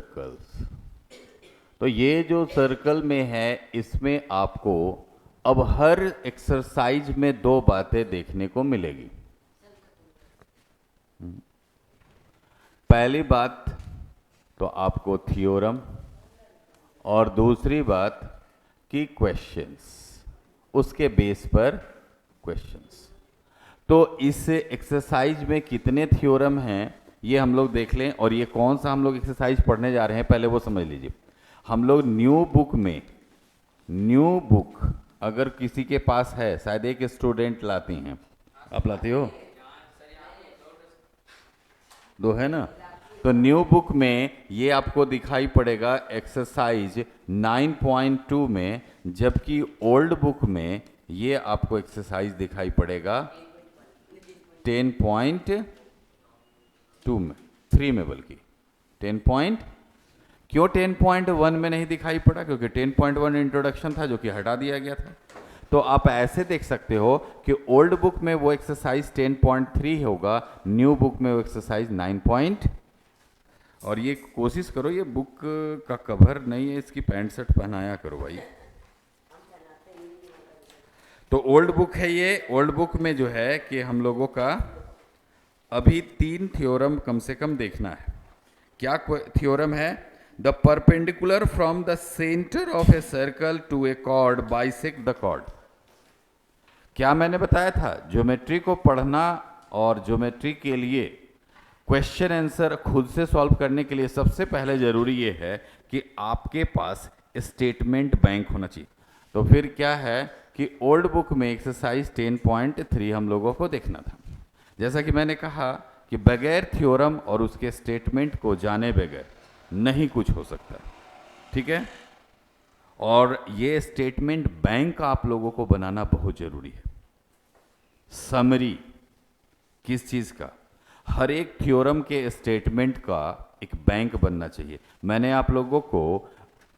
Circles. तो ये जो सर्कल में है इसमें आपको अब हर एक्सरसाइज में दो बातें देखने को मिलेगी। पहली बात तो आपको थ्योरम, और दूसरी बात कि क्वेश्चंस, उसके बेस पर क्वेश्चंस। तो इस एक्सरसाइज में कितने थ्योरम हैं ये हम लोग देख लें, और ये कौन सा हम लोग एक्सरसाइज पढ़ने जा रहे हैं पहले वो समझ लीजिए। हम लोग न्यू बुक अगर किसी के पास है, शायद एक स्टूडेंट लाती हैं, आप लाती हो, दो है ना, तो न्यू बुक में ये आपको दिखाई पड़ेगा एक्सरसाइज 9.2 में, जबकि ओल्ड बुक में ये आपको एक्सरसाइज दिखाई पड़ेगा 10.2 में, 3 में, बल्कि 10. क्यों 10.1 में नहीं दिखाई पड़ा? क्योंकि 10.1 इंट्रोडक्शन था जो कि हटा दिया गया था। तो आप ऐसे देख सकते हो कि ओल्ड बुक में वो एक्सरसाइज 10.3 होगा, न्यू बुक में वो एक्सरसाइज 9. और ये कोशिश करो, ये बुक का कवर नहीं है, इसकी पैंट शर्ट पहनाया करो भाई। तो ओल्ड बुक है ये। ओल्ड बुक में जो है कि हम लोगों का अभी 3 थ्योरम कम से कम देखना है। क्या थ्योरम है? The perpendicular from the centre of a circle to a chord bisect the chord. क्या मैंने बताया था? ज्योमेट्री को पढ़ना और ज्योमेट्री के लिए क्वेश्चन आंसर खुद से सॉल्व करने के लिए सबसे पहले जरूरी ये है कि आपके पास स्टेटमेंट बैंक होना चाहिए। तो फिर क्या है कि ओल्ड बुक में एक्सरसाइज 10.3 हम लोगों को देखना था। जैसा कि मैंने कहा कि बगैर थ्योरम और उसके स्टेटमेंट को जाने बगैर नहीं कुछ हो सकता, ठीक है। और ये स्टेटमेंट बैंक आप लोगों को बनाना बहुत जरूरी है। समरी किस चीज का? हर एक थ्योरम के स्टेटमेंट का एक बैंक बनना चाहिए। मैंने आप लोगों को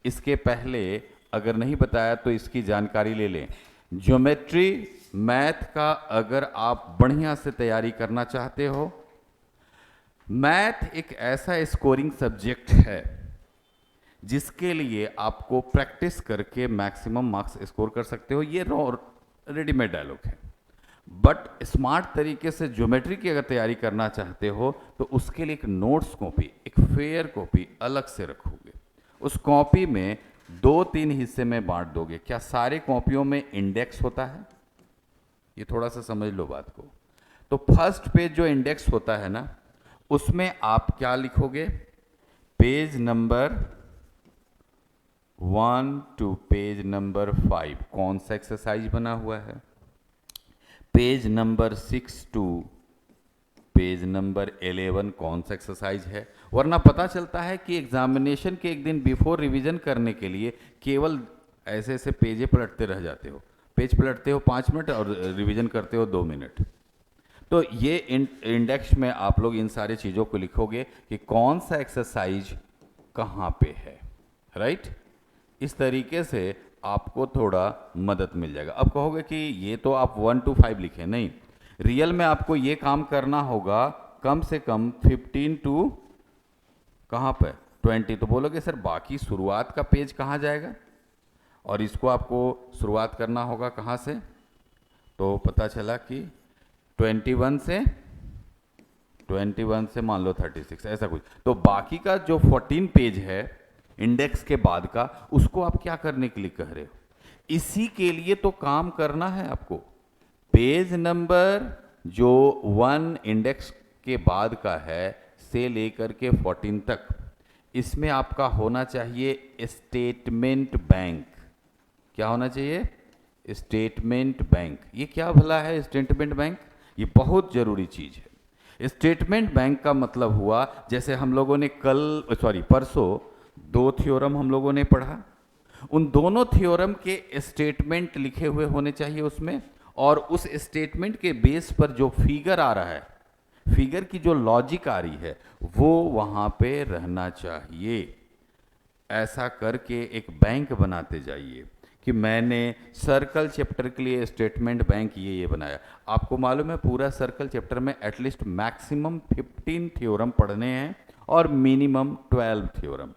इसके पहले अगर नहीं बताया तो इसकी जानकारी ले लें। ज्योमेट्री मैथ का अगर आप बढ़िया से तैयारी करना चाहते हो, मैथ एक ऐसा स्कोरिंग सब्जेक्ट है जिसके लिए आपको प्रैक्टिस करके मैक्सिमम मार्क्स स्कोर कर सकते हो। ये रेडीमेड डायलॉग है, बट स्मार्ट तरीके से ज्योमेट्री की अगर तैयारी करना चाहते हो तो उसके लिए एक नोट्स कॉपी, एक फेयर कॉपी अलग से रखोगे। उस कॉपी में 2-3 हिस्से में बांट दोगे। क्या सारे कॉपियों में इंडेक्स होता है? ये थोड़ा सा समझ लो बात को। तो फर्स्ट पेज जो इंडेक्स होता है ना, उसमें आप क्या लिखोगे? Page number 1 to page number 5 कौन सा एक्सरसाइज बना हुआ है। Page number 6 to page number 11 कौन सा एक्सरसाइज है। वरना पता चलता है कि एग्जामिनेशन के एक दिन बिफोर रिवीजन करने के लिए केवल ऐसे ऐसे पेजे पलटते रह जाते हो। पेज पलटते हो 5 मिनट और रिवीजन करते हो 2 मिनट। तो ये इंडेक्स में आप लोग इन सारी चीज़ों को लिखोगे कि कौन सा एक्सरसाइज कहाँ पे है, राइट। इस तरीके से आपको थोड़ा मदद मिल जाएगा। अब कहोगे कि ये तो आप 1 to 5 लिखे, नहीं, रियल में आपको ये काम करना होगा कम से कम 15 to कहाँ पे 20। तो बोलोगे सर बाकी शुरुआत का पेज कहाँ जाएगा, और इसको आपको शुरुआत करना होगा कहाँ से। तो पता चला कि 21 से मान लो 36, ऐसा कुछ। तो बाकी का जो 14 पेज है इंडेक्स के बाद का, उसको आप क्या करने के लिए कह रहे हो? इसी के लिए तो काम करना है आपको। पेज नंबर जो 1 इंडेक्स के बाद का है से लेकर के 14 तक, इसमें आपका होना चाहिए स्टेटमेंट बैंक। क्या होना चाहिए? Statement bank. ये क्या भला है स्टेटमेंट बैंक? ये बहुत जरूरी चीज है। स्टेटमेंट बैंक का मतलब हुआ, जैसे हम लोगों ने परसों 2 थ्योरम हम लोगों ने पढ़ा, उन दोनों थ्योरम के स्टेटमेंट लिखे हुए होने चाहिए उसमें, और उस स्टेटमेंट के बेस पर जो फिगर आ रहा है, फिगर की जो लॉजिक आ रही है, वो वहां पे रहना चाहिए। ऐसा करके एक बैंक बनाते जाइए कि मैंने सर्कल चैप्टर के लिए स्टेटमेंट बैंक ये बनाया। आपको मालूम है पूरा सर्कल चैप्टर में एटलीस्ट मैक्सिमम 15 थ्योरम पढ़ने हैं, और मिनिमम 12 थ्योरम।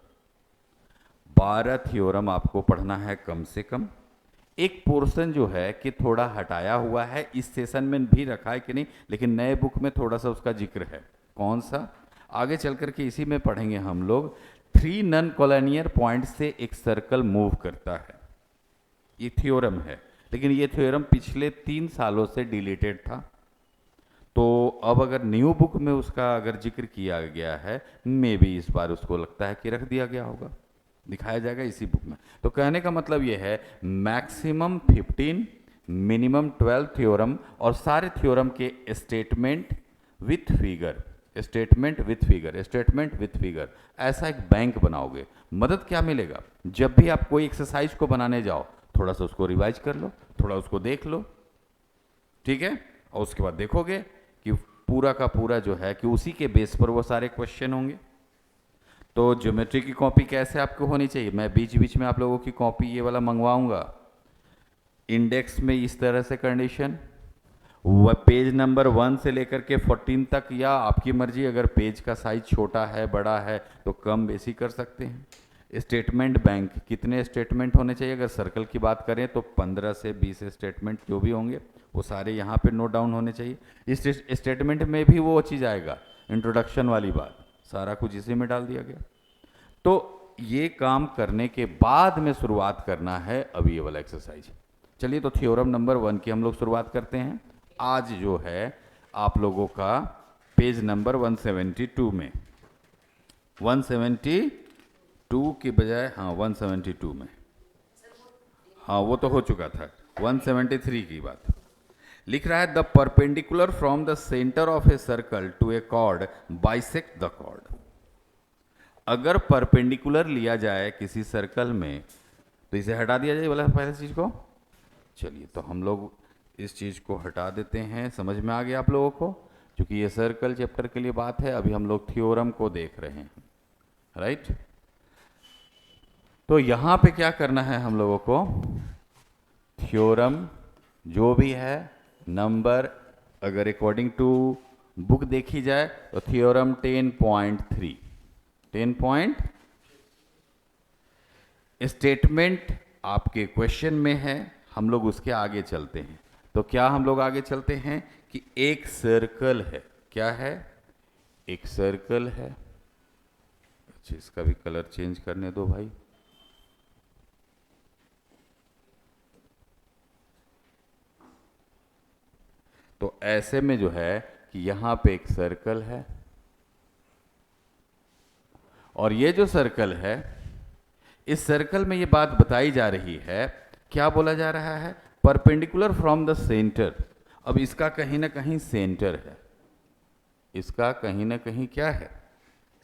12 थ्योरम आपको पढ़ना है कम से कम। एक पोर्शन जो है कि थोड़ा हटाया हुआ है, इस सेशन में भी रखा है कि नहीं, लेकिन नए बुक में थोड़ा सा उसका जिक्र है। कौन सा? आगे चल करके इसी में पढ़ेंगे हम लोग। 3 नॉन कॉलोनियर पॉइंट से एक सर्कल मूव करता है, ये थ्योरम है, लेकिन ये थ्योरम पिछले 3 सालों से डिलीटेड था। तो अब अगर न्यू बुक में उसका अगर जिक्र किया गया है, मे भी इस बार उसको लगता है कि रख दिया गया होगा, दिखाया जाएगा इसी बुक में। तो कहने का मतलब ये है मैक्सिमम 15 मिनिमम 12 थ्योरम, और सारे थ्योरम के statement with figure, statement with figure, statement with figure, ऐसा एक बैंक बनाओगे। मदद क्या मिलेगा? जब भी आप कोई एक्सरसाइज को बनाने जाओ, थोड़ा सा उसको रिवाइज कर लो, थोड़ा उसको देख लो, ठीक है, और उसके बाद देखोगे कि पूरा का पूरा जो है कि उसी के बेस पर वो सारे क्वेश्चन होंगे। तो ज्योमेट्री की कॉपी कैसे आपको होनी चाहिए? मैं बीच बीच में आप लोगों की कॉपी ये वाला मंगवाऊंगा। इंडेक्स में इस तरह से कंडीशन, वह पेज नंबर 1 से लेकर के 14 तक, या आपकी मर्जी, अगर पेज का साइज छोटा है बड़ा है तो कम बेसी कर सकते हैं। स्टेटमेंट बैंक, कितने स्टेटमेंट होने चाहिए? अगर सर्कल की बात करें तो 15 से 20 स्टेटमेंट जो भी होंगे वो सारे यहाँ पे नोट डाउन होने चाहिए। इस स्टेटमेंट में भी वो चीज़ आएगा, इंट्रोडक्शन वाली बात, सारा कुछ इसी में डाल दिया गया। तो ये काम करने के बाद में शुरुआत करना है अब ये वाला एक्सरसाइज। चलिए, तो थ्योरम नंबर 1 की हम लोग शुरुआत करते हैं। आज जो है आप लोगों का पेज नंबर 172 में, 172 की बजाय, हाँ 172 में, हाँ वो तो हो चुका था, 173 की बात लिख रहा है। The perpendicular from the centre of a circle to a chord bisect the chord. अगर परपेंडिकुलर लिया जाए किसी सर्कल में तो इसे हटा दिया जाए वाला पहले चीज को। चलिए, तो हम लोग इस चीज को हटा देते हैं। समझ में आ गया आप लोगों को? क्योंकि ये सर्कल चैप्टर के लिए बात है, अभी हम लोग थ्योरम को देख रहे हैं, राइट। तो यहां पे क्या करना है हम लोगों को? थ्योरम जो भी है, नंबर अगर अकॉर्डिंग टू बुक देखी जाए तो थ्योरम 10.3, 10 स्टेटमेंट आपके क्वेश्चन में है। हम लोग उसके आगे चलते हैं। तो क्या हम लोग आगे चलते हैं कि एक सर्कल है, क्या है? एक सर्कल है। अच्छा, इसका भी कलर चेंज करने दो भाई। तो ऐसे में जो है कि यहां पे एक सर्कल है, और ये जो सर्कल है, इस सर्कल में ये बात बताई जा रही है, क्या बोला जा रहा है? Perpendicular from the centre. अब इसका कहीं ना कहीं सेंटर है, इसका कहीं ना कहीं क्या है?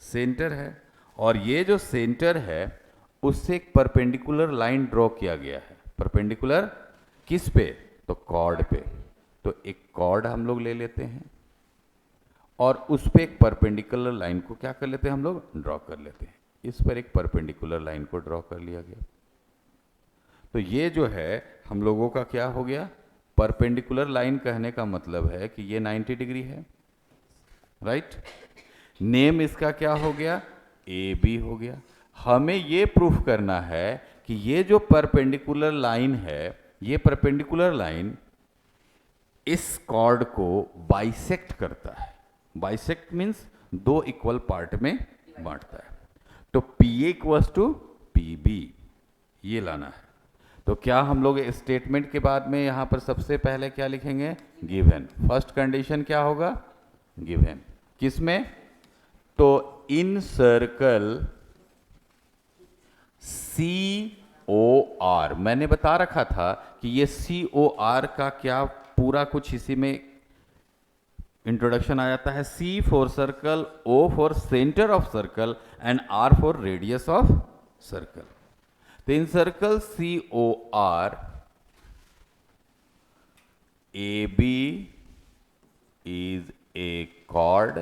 सेंटर है। और ये जो सेंटर है उससे एक परपेंडिकुलर लाइन ड्रॉ किया गया है। परपेंडिकुलर किस पे? तो कॉर्ड पे। तो एक कॉर्ड हम लोग ले लेते हैं और उस पे एक परपेंडिकुलर लाइन को क्या कर लेते हैं हम लोग? ड्रॉ कर लेते हैं। इस पर एक परपेंडिकुलर लाइन को ड्रॉ कर लिया गया। तो ये जो है हम लोगों का क्या हो गया? परपेंडिकुलर लाइन कहने का मतलब है कि ये 90 डिग्री है, राइट। नेम इसका क्या हो गया? ए बी हो गया। हमें ये प्रूफ करना है कि ये जो परपेंडिकुलर लाइन है, ये परपेंडिकुलर लाइन इस कॉर्ड को बाइसेक्ट करता है। बाइसेक्ट मीन्स दो इक्वल पार्ट में बांटता है। तो P A equals to P B, ये लाना है। तो क्या हम लोग स्टेटमेंट के बाद में यहां पर सबसे पहले क्या लिखेंगे? गिवन। फर्स्ट कंडीशन क्या होगा? गिवन। किसमें? तो in circle C O are, मैंने बता रखा था कि ये सी ओ आर का क्या पूरा कुछ इसी में इंट्रोडक्शन आ जाता है। C for circle, O for centre of circle and R for radius of circle. तो in circle C O R, A B is a chord,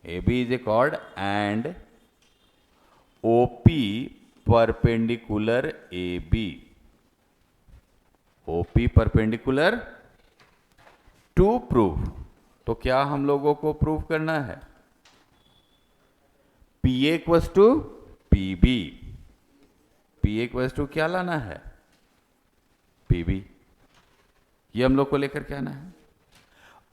AB is a chord and OP perpendicular AB, OP perpendicular to prove। तो क्या हम लोगों को prove करना है? P A equals to P B, P A equals to क्या लाना है, पी बी, ये हम लोग को लेकर के आना है।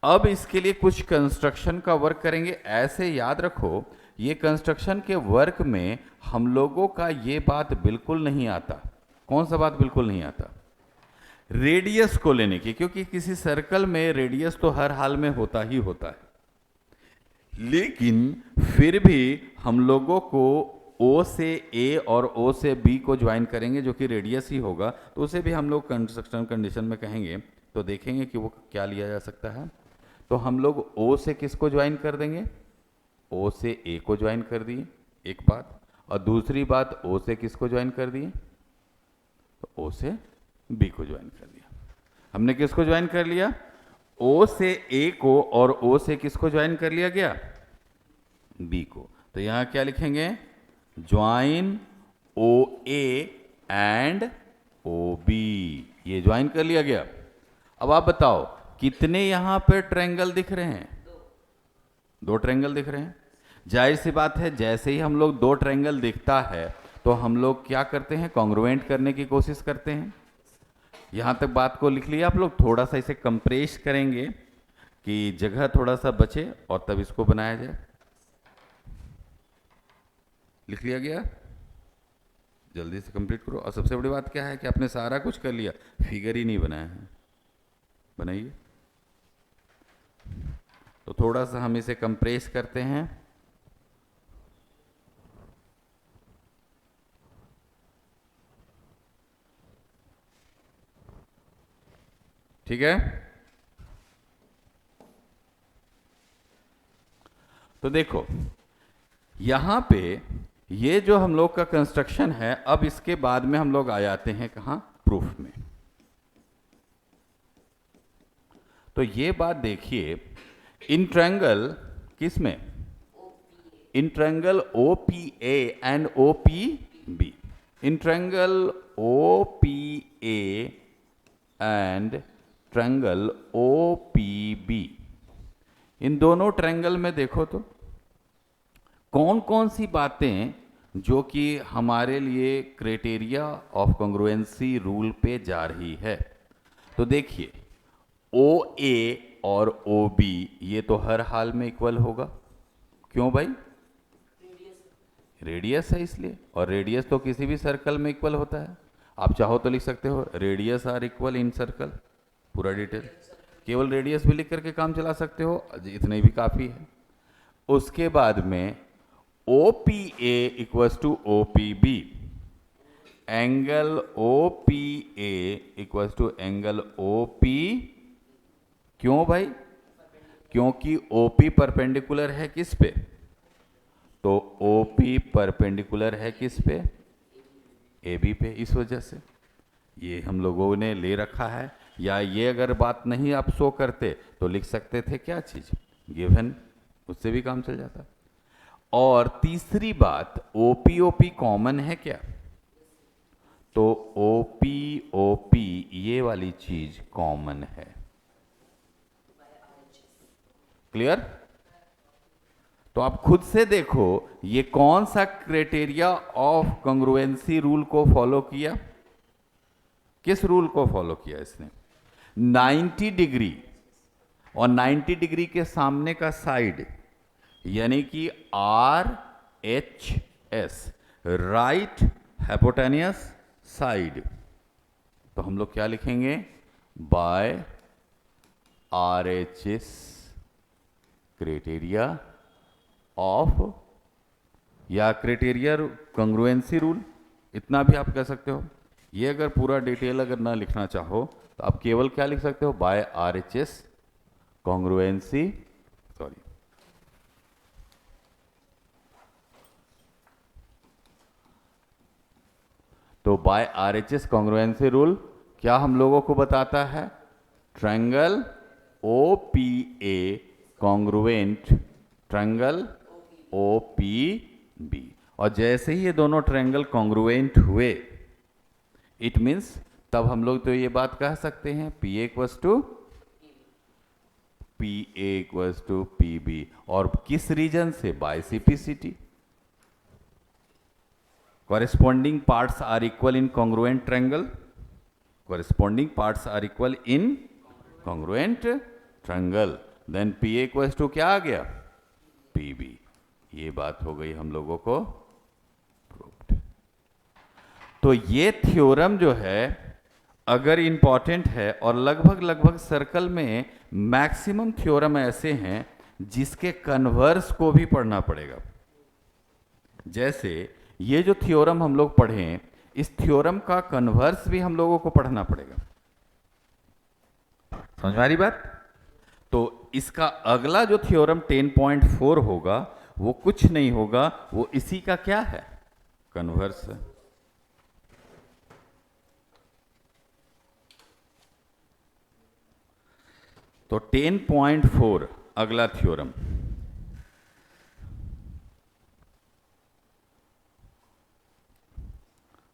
अब इसके लिए कुछ कंस्ट्रक्शन का वर्क करेंगे। ऐसे याद रखो, ये कंस्ट्रक्शन के वर्क में हम लोगों का ये बात बिल्कुल नहीं आता। कौन सा बात बिल्कुल नहीं आता? रेडियस को लेने की, क्योंकि किसी सर्कल में रेडियस तो हर हाल में होता ही होता है, लेकिन फिर भी हम लोगों को O से A और O से B को ज्वाइन करेंगे, जो कि रेडियस ही होगा, तो उसे भी हम लोग कंस्ट्रक्शन कंडीशन में कहेंगे, तो देखेंगे कि वो क्या लिया जा सकता है। तो हम लोग O से किसको ज्वाइन कर देंगे? O से A को ज्वाइन कर दिए, एक बात, और दूसरी बात O से किसको ज्वाइन कर दिए? तो O से B को ज्वाइन कर दिया। हमने किसको ज्वाइन कर लिया? O से A को, और O से किसको ज्वाइन कर लिया गया? B को। तो यहां क्या लिखेंगे? ज्वाइन OA एंड OB, ये ज्वाइन कर लिया गया। अब आप बताओ कितने यहां पे ट्रायंगल दिख रहे हैं? दो ट्रायंगल दिख रहे हैं। जाहिर सी बात है, जैसे ही हम लोग दो ट्रायंगल दिखता है तो हम लोग क्या करते हैं? कॉन्ग्रुएंट करने की कोशिश करते हैं। यहां तक बात को लिख लिया आप लोग, थोड़ा सा इसे कंप्रेस करेंगे कि जगह थोड़ा सा बचे और तब इसको बनाया जाए। लिख लिया गया? जल्दी से कंप्लीट करो। और सबसे बड़ी बात क्या है कि आपने सारा कुछ कर लिया, फिगर ही नहीं बनाया है। बनाइए। तो थोड़ा सा हम इसे कंप्रेस करते हैं। ठीक है, तो देखो यहां पे ये जो हम लोग का कंस्ट्रक्शन है, अब इसके बाद में हम लोग आ जाते हैं कहां? प्रूफ में। तो ये बात देखिए, इन ट्रायंगल किस में? In triangle OPA and OPB, in triangle OPA and triangle OPB, इन दोनों ट्रायंगल में देखो तो कौन कौन सी बातें जो कि हमारे लिए क्राइटेरिया ऑफ कॉन्ग्रुएंसी रूल पे जा रही है। तो देखिए, OA और OB ये तो हर हाल में इक्वल होगा। क्यों भाई? रेडियस है इसलिए, और रेडियस तो किसी भी सर्कल में इक्वल होता है। आप चाहो तो लिख सकते हो radius R equal in circle, पूरा डिटेल। केवल रेडियस भी लिख करके काम चला सकते हो, इतने भी काफ़ी है। उसके बाद में OPA equals to OPB, angle OPA equals to angle OP। क्यों भाई? क्योंकि OP परपेंडिकुलर है किस पे? तो OP परपेंडिकुलर है किस पे? AB पे। इस वजह से ये हम लोगों ने ले रखा है। या ये अगर बात नहीं आप शो करते तो लिख सकते थे क्या चीज? गिवन, उससे भी काम चल जाता। और तीसरी बात, OP कॉमन है क्या? तो OP ये वाली चीज कॉमन है। क्लियर? तो आप खुद से देखो ये कौन सा क्राइटेरिया ऑफ कॉन्ग्रुएंसी रूल को फॉलो किया? किस रूल को फॉलो किया इसने? 90 डिग्री और 90 डिग्री के सामने का साइड, यानी कि RHS, राइट हाइपोटेनियस साइड। तो हम लोग क्या लिखेंगे? बाय RHS क्राइटेरिया ऑफ, या क्राइटेरिया कॉन्ग्रुएंसी रूल, इतना भी आप कह सकते हो। ये अगर पूरा डिटेल अगर ना लिखना चाहो तो आप केवल क्या लिख सकते हो? बाय RHS कॉन्ग्रुएंसी, सॉरी, तो बाय RHS कॉन्ग्रुएंसी रूल क्या हम लोगों को बताता है? Triangle OPA congruent triangle OPB। और जैसे ही ये दोनों ट्रायंगल कॉन्ग्रुएंट हुए, इट मीन्स तब हम लोग तो ये बात कह सकते हैं PA इक्वल्स टू PB। और किस रीजन से? By CPCT। corresponding parts are equal in congruent triangle, corresponding parts are equal in congruent triangle, then PA equals to क्या आ गया, PB। ये बात हो गई हम लोगों को प्रूव्ड। तो ये थ्योरम जो है अगर इंपॉर्टेंट है, और लगभग लगभग सर्कल में मैक्सिमम थ्योरम ऐसे हैं जिसके कन्वर्स को भी पढ़ना पड़ेगा। जैसे ये जो थ्योरम हम लोग पढ़ें, इस थ्योरम का कन्वर्स भी हम लोगों को पढ़ना पड़ेगा। समझ में आ रही बात? तो इसका अगला जो थ्योरम 10.4 होगा वो कुछ नहीं होगा, वो इसी का क्या है, कन्वर्स है। तो 10.4 अगला थ्योरम,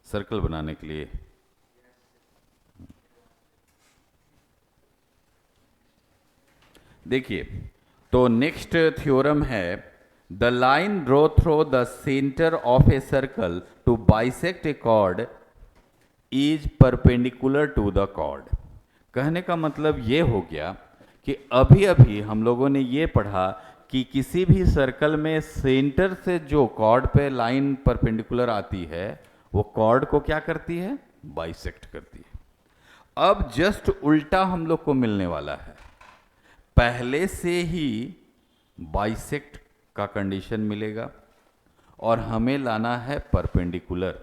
सर्कल बनाने के लिए देखिए, तो नेक्स्ट थ्योरम है the line draw through the centre of a circle to bisect a chord is perpendicular to the chord. कहने का मतलब ये हो गया कि अभी अभी हम लोगों ने ये पढ़ा कि किसी भी सर्कल में सेंटर से जो कॉर्ड पे लाइन परपेंडिकुलर आती है वो कॉर्ड को क्या करती है, बाइसेक्ट करती है। अब जस्ट उल्टा हम लोग को मिलने वाला है, पहले से ही बाइसेक्ट का कंडीशन मिलेगा और हमें लाना है परपेंडिकुलर,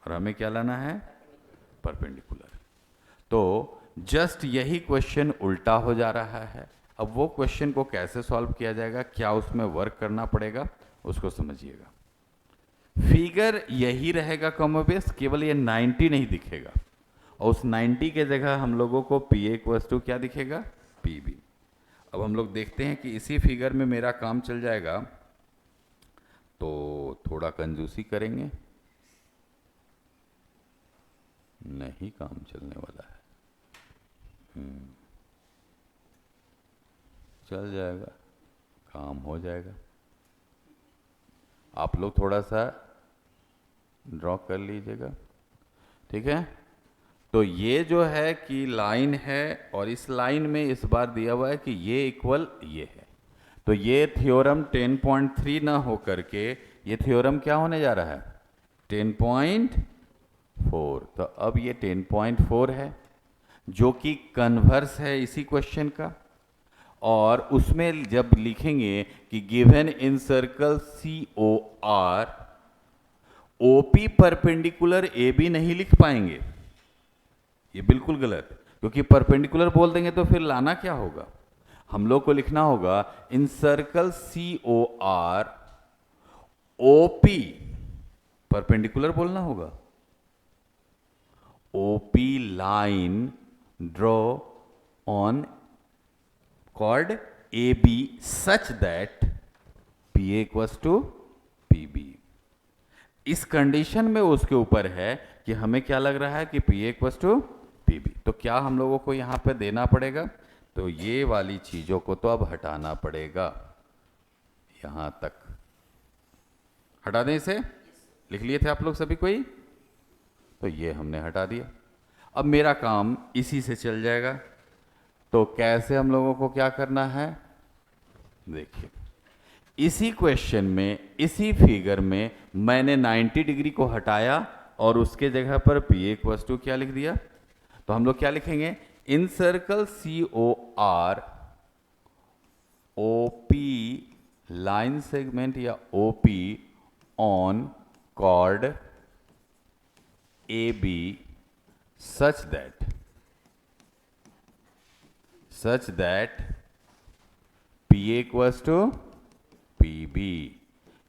और हमें क्या लाना है, परपेंडिकुलर। तो जस्ट यही क्वेश्चन उल्टा हो जा रहा है। अब वो क्वेश्चन को कैसे सॉल्व किया जाएगा, क्या उसमें वर्क करना पड़ेगा, उसको समझिएगा। फिगर यही रहेगा कमोबेश, केवल ये 90 नहीं दिखेगा, और उस 90 के जगह हम लोगों को PA इक्वल्स टू क्या दिखेगा, PB। अब हम लोग देखते हैं कि इसी फिगर में मेरा काम चल जाएगा, तो थोड़ा कंजूसी करेंगे, नहीं काम चलने वाला है। चल जाएगा, काम हो जाएगा। आप लोग थोड़ा सा ड्रॉ कर लीजिएगा, ठीक है। तो ये जो है कि लाइन है, और इस लाइन में इस बार दिया हुआ है कि ये इक्वल ये है, तो ये थ्योरम 10.3 ना हो करके ये थ्योरम क्या होने जा रहा है, 10.4। तो अब ये 10.4 है जो कि कन्वर्स है इसी क्वेश्चन का, और उसमें जब लिखेंगे कि given in circle COR OP perpendicular AB नहीं लिख पाएंगे, ये बिल्कुल गलत, क्योंकि परपेंडिकुलर बोल देंगे तो फिर लाना क्या होगा, हम लोग को लिखना होगा इन सर्कल COR OP परपेंडिकुलर बोलना होगा, OP line draw on chord AB such that PA equals to PB। इस कंडीशन में उसके ऊपर है कि हमें क्या लग रहा है कि PA equals to PB। तो क्या हम लोगों को यहाँ पे देना पड़ेगा, तो ये वाली चीज़ों को तो अब हटाना पड़ेगा, यहाँ तक हटा दें, इसे लिख लिए थे आप लोग सभी कोई, तो ये हमने हटा दिया। अब मेरा काम इसी से चल जाएगा। तो कैसे हम लोगों को क्या करना है, देखिए इसी क्वेश्चन में, इसी फिगर में मैंने 90 डिग्री को हटाया और उसके जगह पर PA इक्वल्स टू क्या लिख दिया। तो हम लोग क्या लिखेंगे, in circle COR OP line segment या OP on chord AB such that PA equals to PB।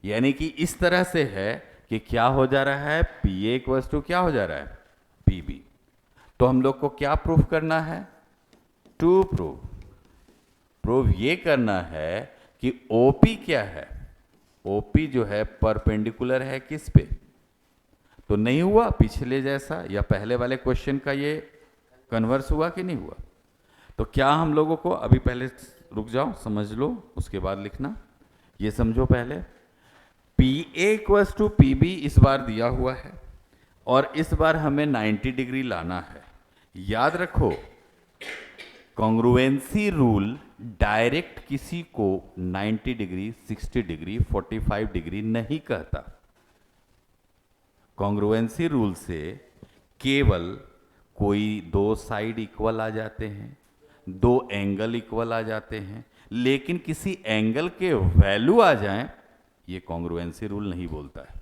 यानी कि इस तरह से है कि क्या हो जा रहा है, PA इक्वल्स टू क्या हो जा रहा है, PB। तो हम लोग को क्या प्रूफ करना है, टू प्रूफ ये करना है कि OP क्या है, OP जो है परपेंडिकुलर है किस पे, तो नहीं हुआ पिछले जैसा या पहले वाले क्वेश्चन का ये कन्वर्स हुआ कि नहीं हुआ। तो क्या हम लोगों को, अभी पहले रुक जाओ समझ लो उसके बाद लिखना, ये समझो पहले, PA A equals to P B इस बार दिया हुआ है और इस बार हमें 90 डिग्री लाना है। याद रखो, कॉन्ग्रुएंसी रूल डायरेक्ट किसी को 90 डिग्री, 60 डिग्री, 45 डिग्री नहीं कहता। कॉन्ग्रुएंसी रूल से केवल कोई दो साइड इक्वल आ जाते हैं, दो एंगल इक्वल आ जाते हैं, लेकिन किसी एंगल के वैल्यू आ जाएं, ये कॉन्ग्रुएंसी रूल नहीं बोलता है।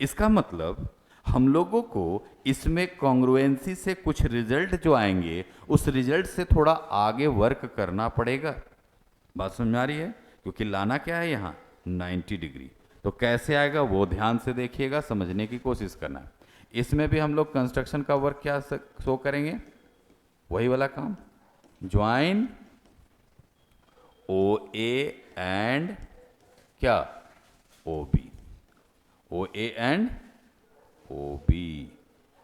इसका मतलब हम लोगों को इसमें कॉन्ग्रुएंसी से कुछ रिजल्ट जो आएंगे, उस रिजल्ट से थोड़ा आगे वर्क करना पड़ेगा। बात समझ आ रही है? क्योंकि लाना क्या है यहाँ 90 डिग्री। तो कैसे आएगा वो ध्यान से देखिएगा, समझने की कोशिश करना है। इसमें भी हम लोग कंस्ट्रक्शन का वर्क क्या शो करेंगे, वही वाला काम, ज्वाइन ओ ए एंड क्या O B, O A and O B,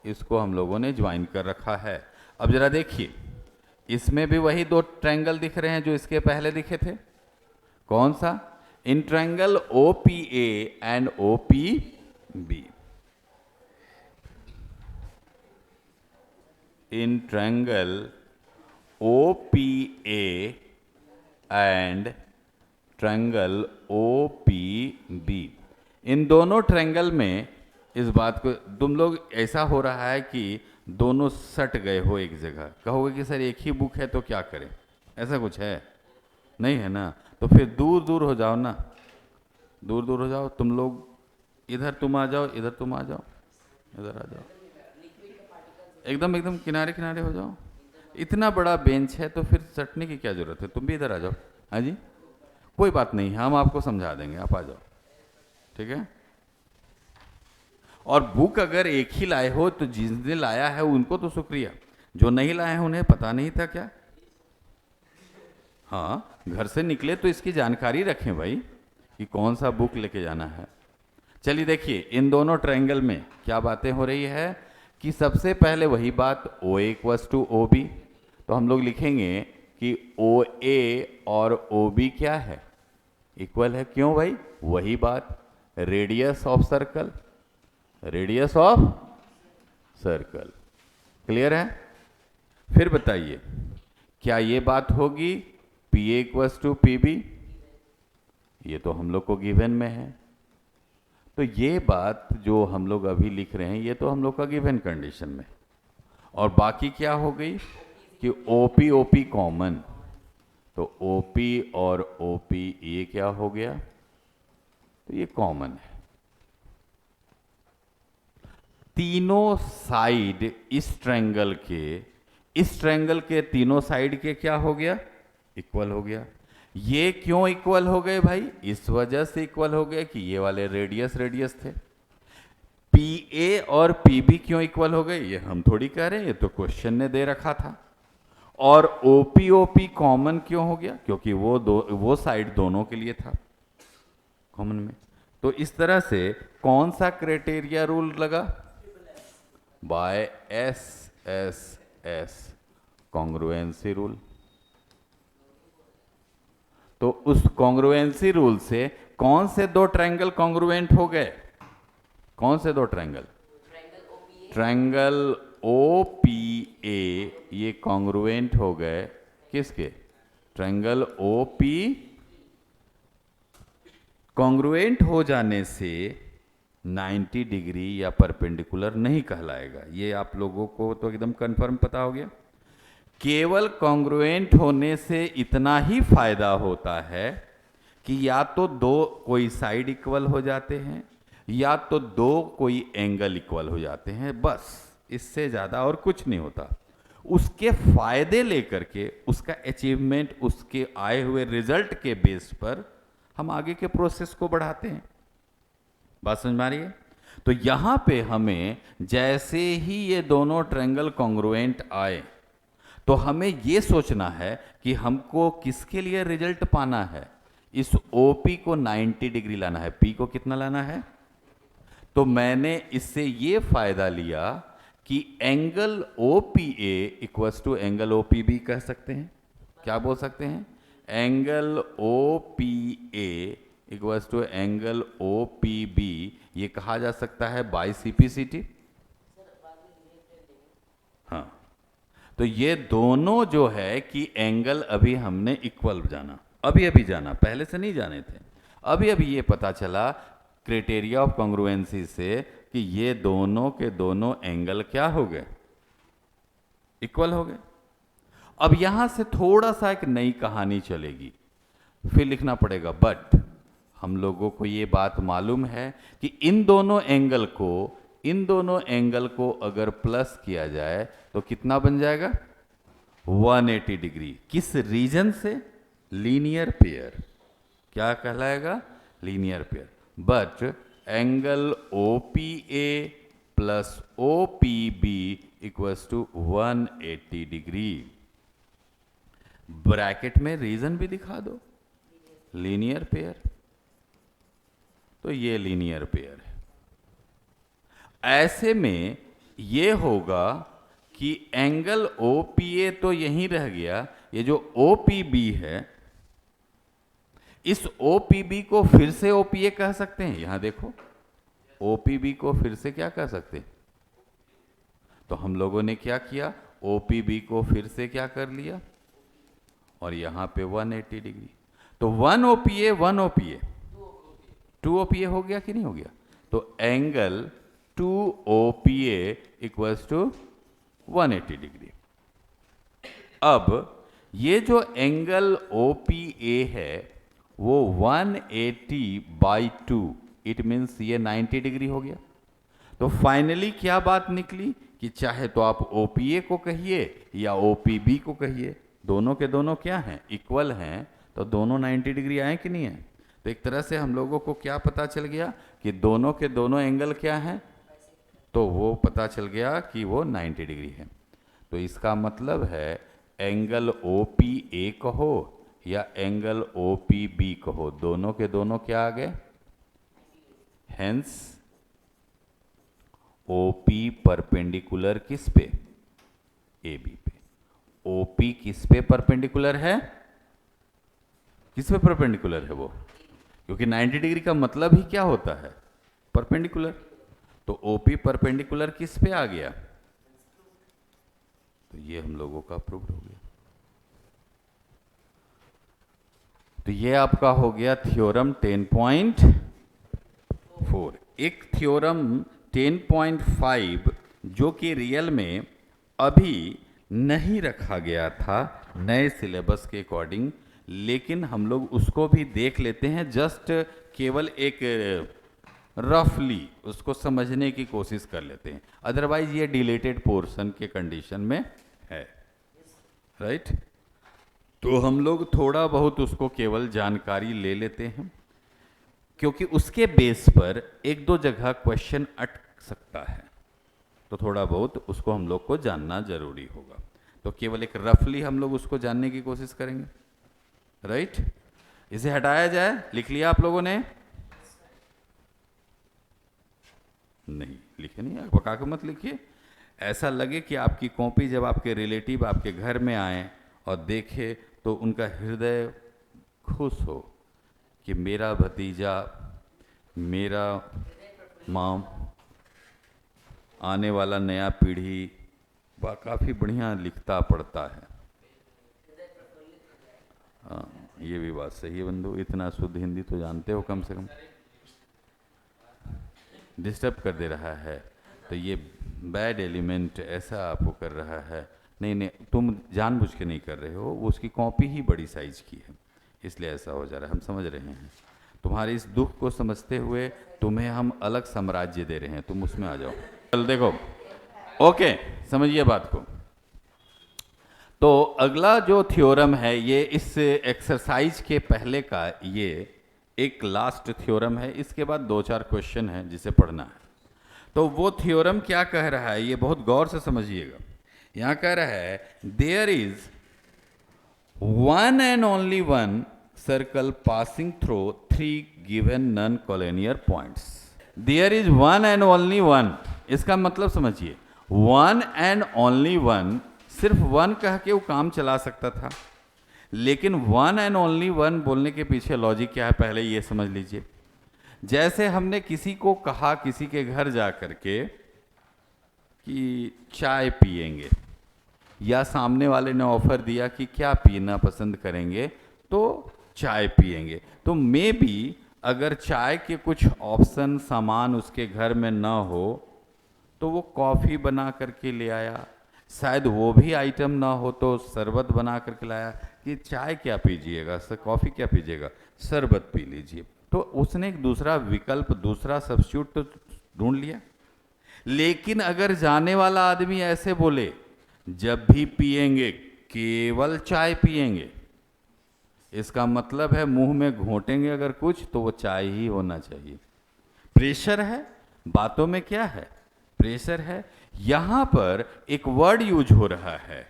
इसको हम लोगों ने ज्वाइन कर रखा है। अब जरा देखिए, इसमें भी वही दो ट्रायंगल दिख रहे हैं जो इसके पहले दिखे थे। कौन सा? In triangle O P A and O P B. In triangle O P A and triangle O P B, इन दोनों ट्रायंगल में इस बात को तुम लोग, ऐसा हो रहा है कि दोनों सट गए हो एक जगह। कहोगे कि सर एक ही बुक है तो क्या करें, ऐसा कुछ है नहीं है ना? तो फिर दूर दूर हो जाओ ना, दूर दूर हो जाओ तुम लोग, इधर तुम आ जाओ, इधर तुम आ जाओ, इधर आ जाओ, एकदम एकदम किनारे किनारे हो जाओ। इतना बड़ा बेंच है तो फिर सटने की क्या जरूरत है? तुम भी इधर आ जाओ। हाँ जी, कोई बात नहीं, हम आपको समझा देंगे, आप आ जाओ, ठीक है? और बुक अगर एक ही लाए हो तो जिसने लाया है उनको तो शुक्रिया, जो नहीं लाए हैं उन्हें पता नहीं था क्या? हाँ, घर से निकले तो इसकी जानकारी रखें भाई कि कौन सा बुक लेके जाना है। चलिए देखिए, इन दोनों ट्रायंगल में क्या बातें हो रही है कि सबसे पहले वही बात ओ ए इक्वल्स टू ओ बी, तो हम लोग लिखेंगे कि ओ ए और ओ बी क्या है, इक्वल है। क्यों भाई? वही बात, radius of circle, radius of circle. Clear है? फिर बताइए, क्या ये बात होगी P A equals to P B? ये तो हम लोग को गिवन में है, तो ये बात जो हम लोग अभी लिख रहे हैं ये तो हम लोग का गिवन कंडीशन में। और बाकी क्या हो गई कि OP OP कॉमन, तो OP और OP ये क्या हो गया, तो ये कॉमन है। तीनों साइड इस ट्रायंगल के तीनों साइड के क्या हो गया, इक्वल हो गया। ये क्यों इक्वल हो गए भाई? इस वजह से इक्वल हो गए कि ये वाले रेडियस थे। पी ए और पी बी क्यों इक्वल हो गए, ये हम थोड़ी कह रहे हैं, ये तो क्वेश्चन ने दे रखा था। और ओपी ओपी कॉमन क्यों हो गया? क्योंकि वो साइड दोनों के लिए था कॉमन में। तो इस तरह से कौन सा क्राइटेरिया रूल लगा? By S S S, congruency rule. तो उस कॉन्ग्रुएंसी रूल से कौन से दो ट्रायंगल कॉन्ग्रुएंट हो गए? कौन से दो triangle? Triangle O P A, ये कॉन्ग्रुएंट हो गए किसके? Triangle O P. कॉन्ग्रुएंट हो जाने से 90 डिग्री या परपेंडिकुलर नहीं कहलाएगा, ये आप लोगों को तो एकदम कंफर्म पता हो गया। केवल कॉन्ग्रुएंट होने से इतना ही फायदा होता है कि या तो दो कोई साइड इक्वल हो जाते हैं या तो दो कोई एंगल इक्वल हो जाते हैं, बस इससे ज़्यादा और कुछ नहीं होता। उसके फायदे लेकर के, उसका अचीवमेंट, उसके आए हुए रिजल्ट के बेस पर हम आगे के प्रोसेस को बढ़ाते हैं। बात समझ में आ रही है? तो यहाँ पे हमें जैसे ही ये दोनों ट्रायंगल कॉन्ग्रुएंट आए तो हमें ये सोचना है कि हमको किसके लिए रिजल्ट पाना है, इस OP को 90 डिग्री लाना है। P को कितना लाना है? तो मैंने इससे ये फायदा लिया कि angle OPA equals to angle OPB कह सकते हैं। क्या बोल सकते हैं? Angle OPA equals to angle O P B, ये कहा जा सकता है बाई CPCT। हाँ, तो ये दोनों जो है कि एंगल अभी हमने इक्वल जाना, अभी जाना, पहले से नहीं जाने थे, अभी ये पता चला क्राइटेरिया ऑफ कॉन्ग्रुएंसी से कि ये दोनों के दोनों एंगल क्या हो गए, इक्वल हो गए। अब यहां से थोड़ा सा एक नई कहानी चलेगी, फिर लिखना पड़ेगा, बट हम लोगों को ये बात मालूम है कि इन दोनों एंगल को अगर प्लस किया जाए तो कितना बन जाएगा, 180 डिग्री। किस रीजन से, लीनियर पेयर, क्या कहलाएगा, linear pair. But angle OPA plus OPB equals to 180 degree. Bracket में रीजन भी दिखा दो, लीनियर पेयर, तो ये लीनियर पेयर है। ऐसे में ये होगा कि एंगल OPA तो यहीं रह गया, ये जो OPB है, इस OPB को फिर से OPA कह सकते हैं। यहां देखो, OPB को फिर से क्या कह सकते हैं, तो हम लोगों ने क्या किया, OPB को फिर से क्या कर लिया, और यहां पे 180 डिग्री, तो 1 OPA 1 OPA 2 OPA हो गया कि नहीं हो गया, तो angle 2 OPA equals to 180 degree. अब ये जो एंगल OPA है वो 180/2, इट मीन्स ये 90 डिग्री हो गया। तो फाइनली क्या बात निकली कि चाहे तो आप OPA को कहिए या OPB को कहिए, दोनों के दोनों क्या हैं, इक्वल हैं, तो दोनों 90 डिग्री आए कि नहीं है। तो एक तरह से हम लोगों को क्या पता चल गया कि दोनों के दोनों एंगल क्या हैं, तो वो पता चल गया कि वो 90 डिग्री है। तो इसका मतलब है एंगल OPA कहो या एंगल OPB कहो, दोनों के दोनों क्या आ गए, हेंस OP परपेंडिकुलर किस पे, AB पे। OP किस पे परपेंडिकुलर है, किस पे परपेंडिकुलर है वो, क्योंकि 90 डिग्री का मतलब ही क्या होता है, परपेंडिकुलर। तो OP परपेंडिकुलर किस पे आ गया, तो ये हम लोगों का प्रूव्ड हो गया। तो ये आपका हो गया थ्योरम 10.4। एक थ्योरम 10.5 जो कि रियल में अभी नहीं रखा गया था नए सिलेबस के अकॉर्डिंग, लेकिन हम लोग उसको भी देख लेते हैं, जस्ट केवल एक रफली उसको समझने की कोशिश कर लेते हैं, अदरवाइज ये डिलेटेड पोर्शन के कंडीशन में है, राइट। तो हम लोग थोड़ा बहुत उसको केवल जानकारी ले लेते हैं, क्योंकि उसके बेस पर एक दो जगह क्वेश्चन अटक सकता है, तो थोड़ा बहुत उसको हम लोग को जानना जरूरी होगा। तो केवल एक रफली हम लोग उसको जानने की कोशिश करेंगे, राइट। इसे हटाया जाए, लिख लिया आप लोगों ने, नहीं लिखे नहीं, पका के मत लिखिए। ऐसा लगे कि आपकी कॉपी जब आपके रिलेटिव आपके घर में आए और देखे तो उनका हृदय खुश हो कि मेरा भतीजा, मेरा माँ, आने वाला नया पीढ़ी काफ़ी बढ़िया लिखता पढ़ता है। हाँ, ये भी बात सही है बंधु, इतना शुद्ध हिंदी तो जानते हो कम से कम। डिस्टर्ब कर दे रहा है, तो ये बैड एलिमेंट ऐसा आपको कर रहा है। नहीं, तुम जानबूझ के नहीं कर रहे हो, वो उसकी कॉपी ही बड़ी साइज की है, इसलिए ऐसा हो जा रहा है। हम समझ रहे हैं, तुम्हारे इस दुख को समझते हुए तुम्हें हम अलग साम्राज्य दे रहे हैं, तुम उसमें आ जाओ। चल देखो, ओके, समझिए बात को। तो अगला जो थ्योरम है, ये इस एक्सरसाइज के पहले का ये एक लास्ट थ्योरम है, इसके बाद 2-4 क्वेश्चन है जिसे पढ़ना है। तो वो थ्योरम क्या कह रहा है, ये बहुत गौर से समझिएगा। यहां कह रहा है there is one and only one circle passing through 3 given non collinear points. There is one and only one, इसका मतलब समझिए, वन एंड ओनली वन, सिर्फ वन कह के वो काम चला सकता था, लेकिन वन एंड ओनली वन बोलने के पीछे लॉजिक क्या है पहले ये समझ लीजिए। जैसे हमने किसी को कहा किसी के घर जा करके कि चाय पिएंगे, या सामने वाले ने ऑफर दिया कि क्या पीना पसंद करेंगे, तो चाय पिएंगे, तो मे बी अगर चाय के कुछ ऑप्शन सामान उसके घर में ना हो तो वो कॉफ़ी बना करके ले आया, शायद वो भी आइटम ना हो तो शरबत बना करके लाया कि चाय क्या पीजिएगा सर, कॉफ़ी क्या पीजिएगा, शरबत पी लीजिए। तो उसने एक दूसरा विकल्प, दूसरा सब्स्टिट्यूट तो ढूंढ लिया। लेकिन अगर जाने वाला आदमी ऐसे बोले जब भी पिएंगे केवल चाय पिएंगे, इसका मतलब है मुंह में घोंटेंगे अगर कुछ तो वो चाय ही होना चाहिए। प्रेशर है, बातों में क्या है, प्रेशर है। यहां पर एक वर्ड यूज हो रहा है,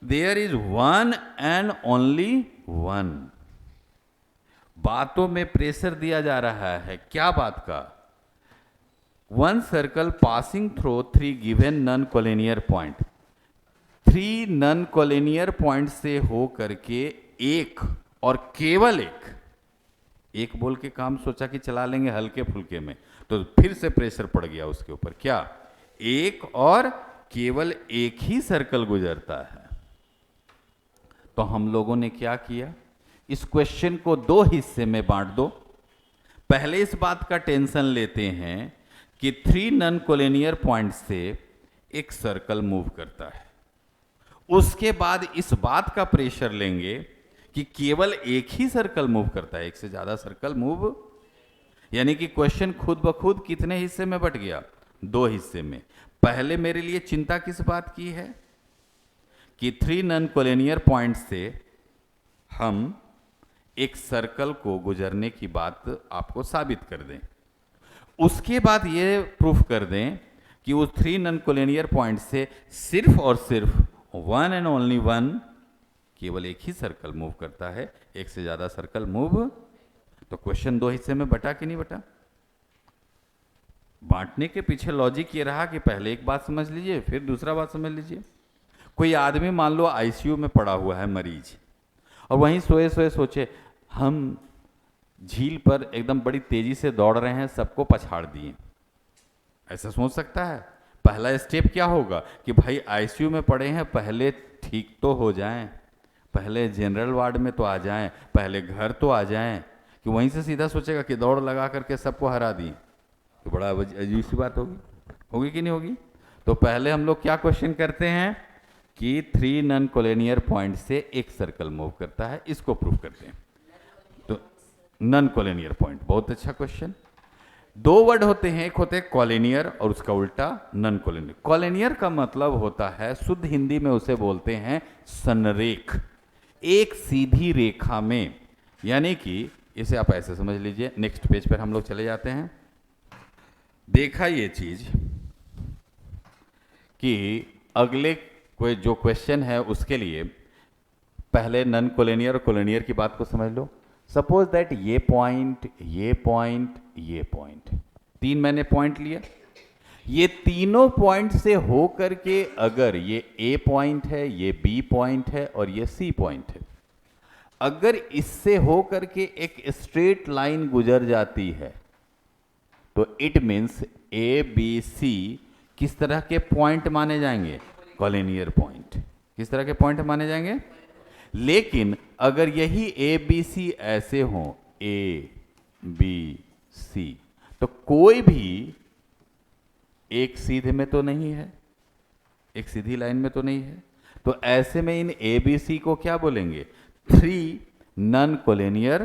there is one and only one. बातों में प्रेशर दिया जा रहा है, क्या बात का, one circle passing through 3 given non collinear point, 3 non collinear point से हो करके एक और केवल एक बोल के काम सोचा कि चला लेंगे हल्के फुल्के में, तो फिर से प्रेशर पड़ गया उसके ऊपर, क्या, एक और केवल एक ही सर्कल गुजरता है। तो हम लोगों ने क्या किया, इस क्वेश्चन को 2 हिस्से में बांट दो। पहले इस बात का टेंशन लेते हैं कि 3 नॉन कोलिनियर पॉइंट से एक सर्कल मूव करता है, उसके बाद इस बात का प्रेशर लेंगे कि केवल एक ही सर्कल मूव करता है, एक से ज्यादा सर्कल मूव, यानी कि क्वेश्चन खुद ब खुद कितने हिस्से में बट गया, 2 हिस्से में। पहले मेरे लिए चिंता किस बात की है कि 3 नॉन कोलिनियर पॉइंट से हम एक सर्कल को गुजरने की बात आपको साबित कर दें, उसके बाद ये प्रूफ कर दें कि उस 3 नॉन कोलिनियर पॉइंट से सिर्फ और सिर्फ वन एंड ओनली वन, केवल एक ही सर्कल मूव करता है, एक से ज्यादा सर्कल मूव। तो क्वेश्चन 2 हिस्से में बटा कि नहीं बटा। बांटने के पीछे लॉजिक ये रहा कि पहले एक बात समझ लीजिए फिर दूसरा बात समझ लीजिए। कोई आदमी मान लो आईसीयू में पड़ा हुआ है मरीज, और वहीं सोए सोए सोचे हम झील पर एकदम बड़ी तेजी से दौड़ रहे हैं, सबको पछाड़ दिए, ऐसा सोच सकता है। पहला स्टेप क्या होगा कि भाई आईसीयू में पड़े हैं, पहले ठीक तो हो जाएं, पहले जनरल वार्ड में तो आ जाएं, पहले घर तो आ जाएं, कि वहीं से सीधा सोचेगा कि दौड़ लगा करके सबको हरा दी, तो बड़ा अजीब सी बात होगी कि नहीं होगी। तो पहले हम लोग क्या क्वेश्चन करते हैं कि 3 नॉन कोलिनियर पॉइंट से एक सर्कल मूव करता है, इसको प्रूव करते हैं। तो नॉन कोलिनियर पॉइंट, बहुत अच्छा क्वेश्चन। 2 वर्ड होते हैं, एक होते हैं कॉलिनियर और उसका उल्टा नॉन कॉलिनियर। कॉलिनियर का मतलब होता है, शुद्ध हिंदी में उसे बोलते हैं संरेख, एक सीधी रेखा में, यानी कि इसे आप ऐसे समझ लीजिए। नेक्स्ट पेज पर हम लोग चले जाते हैं। देखा ये चीज कि अगले कोई जो क्वेश्चन है उसके लिए पहले नॉन कोलिनियर और कोलिनियर की बात को समझ लो। सपोज दैट ये पॉइंट, ये पॉइंट, ये पॉइंट, 3 मैंने पॉइंट लिया, ये तीनों पॉइंट से हो करके अगर ये ए पॉइंट है, ये बी पॉइंट है और ये सी पॉइंट है, अगर इससे हो करके एक स्ट्रेट लाइन गुजर जाती है तो it means A B C किस तरह के पॉइंट माने जाएंगे, कॉलिनियर पॉइंट, किस तरह के पॉइंट माने जाएंगे। लेकिन अगर यही ए बी सी ऐसे हों, ए बी सी, तो कोई भी एक सीधे में तो नहीं है, एक सीधी लाइन में तो नहीं है, तो ऐसे में इन ए बी सी को क्या बोलेंगे, 3 non collinear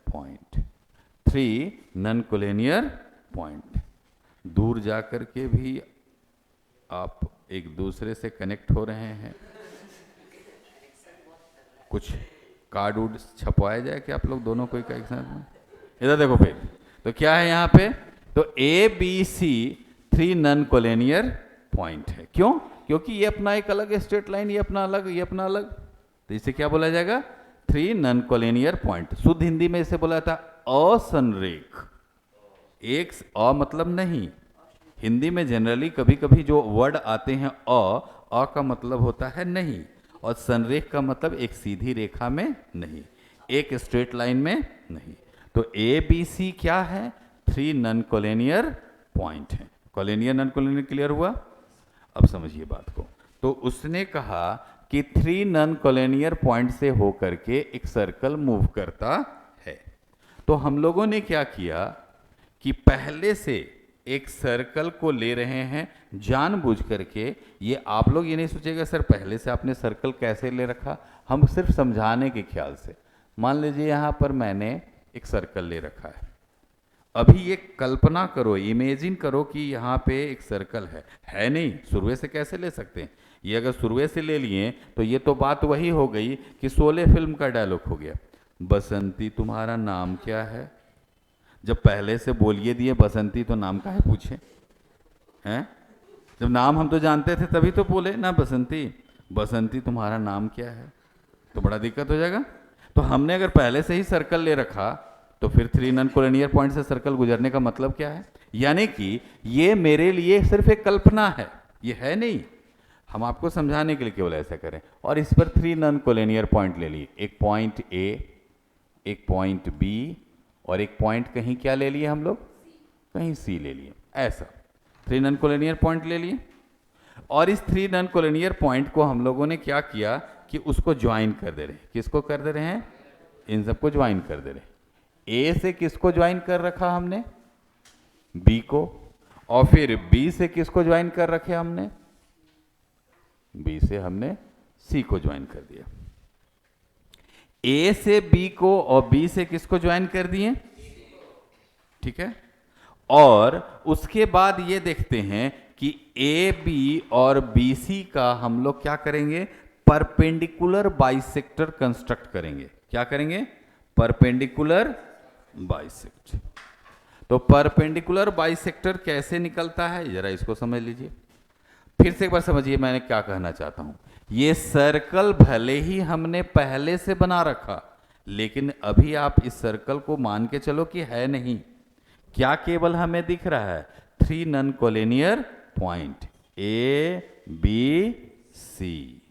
point, 3 non collinear point. दूर जाकर के भी आप एक दूसरे से कनेक्ट हो रहे हैं। कुछ कार्ड वुड छपवाया जाए कि आप लोग दोनों कोई का एक साथ में, इधर देखो फिर। तो क्या है यहाँ पे, तो A B C 3 non collinear point है। क्यों, क्योंकि ये अपना एक अलग स्ट्रेट लाइन, ये अपना अलग, ये अपना अलग, तो इसे क्या बोला जाएगा, 3 नॉन कोलिनियर पॉइंट। शुद्ध हिंदी में इसे बोला था असंरेख। एक अ मतलब नहीं, हिंदी में जनरली कभी कभी जो वर्ड आते हैं अ का मतलब होता है नहीं, और संरेख का मतलब एक सीधी रेखा में नहीं, एक स्ट्रेट लाइन में नहीं। तो ए बी सी क्या है? 3 नॉन कोलिनियर पॉइंट हैं। कोलिनियर नॉन कोलिनियर क्लियर हुआ? अब समझिए बात को। तो उसने कहा कि 3 नॉन कोलिनियर पॉइंट से होकर के एक सर्कल मूव करता है। तो हम लोगों ने क्या किया कि पहले से एक सर्कल को ले रहे हैं जानबूझ करके। ये आप लोग ये नहीं सोचेगा सर पहले से आपने सर्कल कैसे ले रखा, हम सिर्फ समझाने के ख्याल से। मान लीजिए यहाँ पर मैंने एक सर्कल ले रखा है। अभी ये कल्पना करो, इमेजिन करो कि यहाँ पे एक सर्कल है नहीं, शुरुए से कैसे ले सकते हैं? ये अगर शुरुए से ले लिए तो ये तो बात वही हो गई कि शोले फिल्म का डायलॉग हो गया, बसंती तुम्हारा नाम क्या है। जब पहले से बोलिए दिए बसंती तो नाम काहे पूछे हैं? जब नाम हम तो जानते थे तभी तो बोले ना बसंती, बसंती तुम्हारा नाम क्या है, तो बड़ा दिक्कत हो जाएगा। तो हमने अगर पहले से ही सर्कल ले रखा तो फिर 3 नॉन कोलिनियर पॉइंट से सर्कल गुजरने का मतलब क्या है? यानी कि ये मेरे लिए सिर्फ एक कल्पना है, ये है नहीं। हम आपको समझाने के लिए केवल ऐसा करें। और इस पर 3 नॉन कोलिनियर पॉइंट ले लिए, एक पॉइंट ए, एक पॉइंट बी और एक पॉइंट कहीं क्या ले लिए हम लोग, कहीं सी ले लिए। ऐसा 3 नॉन कोलिनियर पॉइंट ले लिए। और इस 3 नॉन कोलिनियर पॉइंट को हम लोगों ने क्या किया कि उसको ज्वाइन कर दे रहे हैं। किसको कर दे रहे हैं? इन सबको ज्वाइन कर दे रहे हैं। ए से किसको ज्वाइन कर रखा हमने? बी को। और फिर बी से किसको ज्वाइन कर रखे हमने? बी से हमने सी को ज्वाइन कर दिया। ए से बी को और बी से किसको ज्वाइन कर दिए? ठीक है। और उसके बाद ये देखते हैं कि ए बी और बी सी का हम लोग क्या करेंगे? परपेंडिकुलर बाइसेक्टर कंस्ट्रक्ट करेंगे। क्या करेंगे? Perpendicular bisector. तो परपेंडिकुलर बाइसेक्टर कैसे निकलता है जरा इसको समझ लीजिए। फिर से एक बार समझिए मैं क्या कहना चाहता हूं। ये सर्कल भले ही हमने पहले से बना रखा, लेकिन अभी आप इस सर्कल को मान के चलो कि है नहीं। क्या केवल हमें दिख रहा है? 3 non collinear point A B C.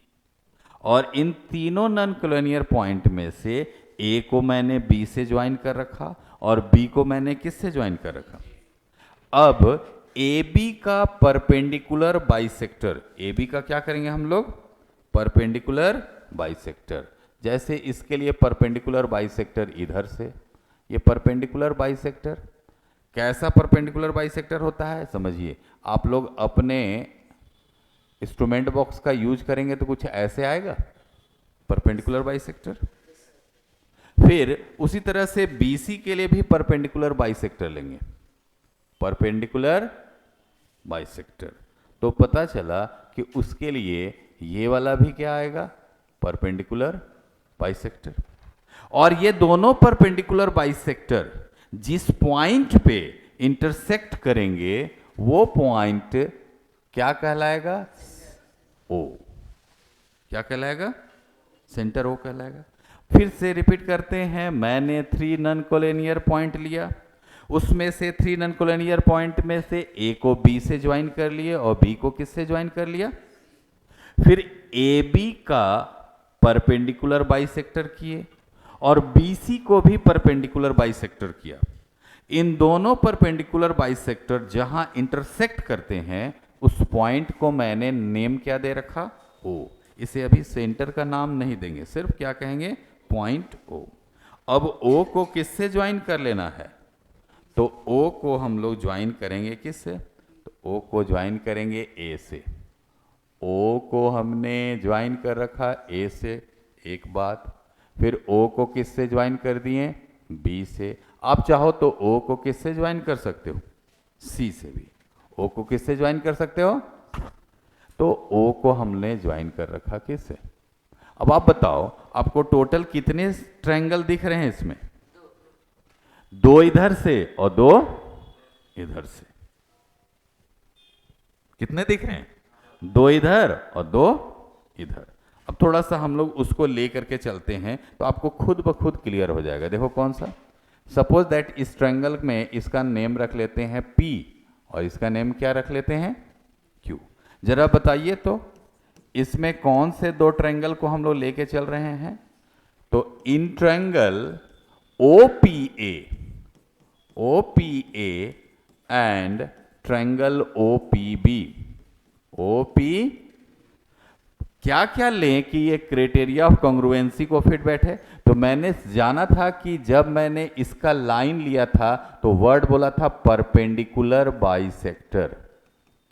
और इन तीनों नॉन कोलिनियर पॉइंट में से ए को मैंने बी से ज्वाइन कर रखा और बी को मैंने किससे ज्वाइन कर रखा? अब ए बी का परपेंडिकुलर बाइसेक्टर, ए बी का क्या करेंगे हम लोग? Perpendicular bisector. जैसे इसके लिए परपेंडिकुलर बाइसेक्टर इधर से, ये परपेंडिकुलर बाइसेक्टर। कैसा परपेंडिकुलर बाइसेक्टर होता है समझिए। आप लोग अपने इंस्ट्रूमेंट बॉक्स का यूज करेंगे तो कुछ ऐसे आएगा परपेंडिकुलर बाइसेक्टर। फिर उसी तरह से बीसी के लिए भी परपेंडिकुलर बाइसेक्टर लेंगे, परपेंडिकुलर बाइसेक्टर। तो पता चला कि उसके लिए ये वाला भी क्या आएगा? Perpendicular bisector. और ये दोनों परपेंडिकुलर बाइसेक्टर जिस पॉइंट पे इंटरसेक्ट करेंगे वो पॉइंट क्या कहलाएगा? ओ। क्या कहलाएगा? सेंटर ओ कहलाएगा। फिर से रिपीट करते हैं। मैंने 3 नॉन कोलिनियर पॉइंट लिया, उसमें से 3 नॉन कोलिनियर पॉइंट में से ए को बी से ज्वाइन कर लिए और बी को किससे ज्वाइन कर लिया? फिर ए बी का परपेंडिकुलर बाइसेक्टर किए और बीसी को भी परपेंडिकुलर बाइसेक्टर किया। इन दोनों परपेंडिकुलर बाइसेक्टर जहां इंटरसेक्ट करते हैं उस पॉइंट को मैंने नेम क्या दे रखा? ओ। इसे अभी सेंटर का नाम नहीं देंगे, सिर्फ क्या कहेंगे? Point O. अब ओ को किससे ज्वाइन कर लेना है? तो ओ को हम लोग ज्वाइन करेंगे किससे? तो ओ को ज्वाइन करेंगे ए से। ओ को हमने ज्वाइन कर रखा ए से, एक बात। फिर ओ को किससे ज्वाइन कर दिए? बी से। आप चाहो तो ओ को किससे ज्वाइन कर सकते हो? सी से भी। ओ को किससे ज्वाइन कर सकते हो? तो ओ को हमने ज्वाइन कर रखा किससे? अब आप बताओ आपको टोटल कितने ट्रायंगल दिख रहे हैं इसमें? 2 इधर से और 2 इधर से। कितने दिख रहे हैं? 2 इधर और 2 इधर। अब थोड़ा सा हम लोग उसको ले करके चलते हैं तो आपको खुद ब खुद क्लियर हो जाएगा। देखो कौन सा? सपोज दैट इस ट्रायंगल में इसका नेम रख लेते हैं P और इसका नेम क्या रख लेते हैं? Q। जरा बताइए तो इसमें कौन से दो ट्रायंगल को हम लोग लेके चल रहे हैं? तो in triangle OPA and triangle OPB। क्या क्या लें कि ये क्राइटेरिया ऑफ कॉन्ग्रुएंसी को फिट बैठे? तो मैंने जाना था कि जब मैंने इसका लाइन लिया था तो वर्ड बोला था परपेंडिकुलर बाइसेक्टर।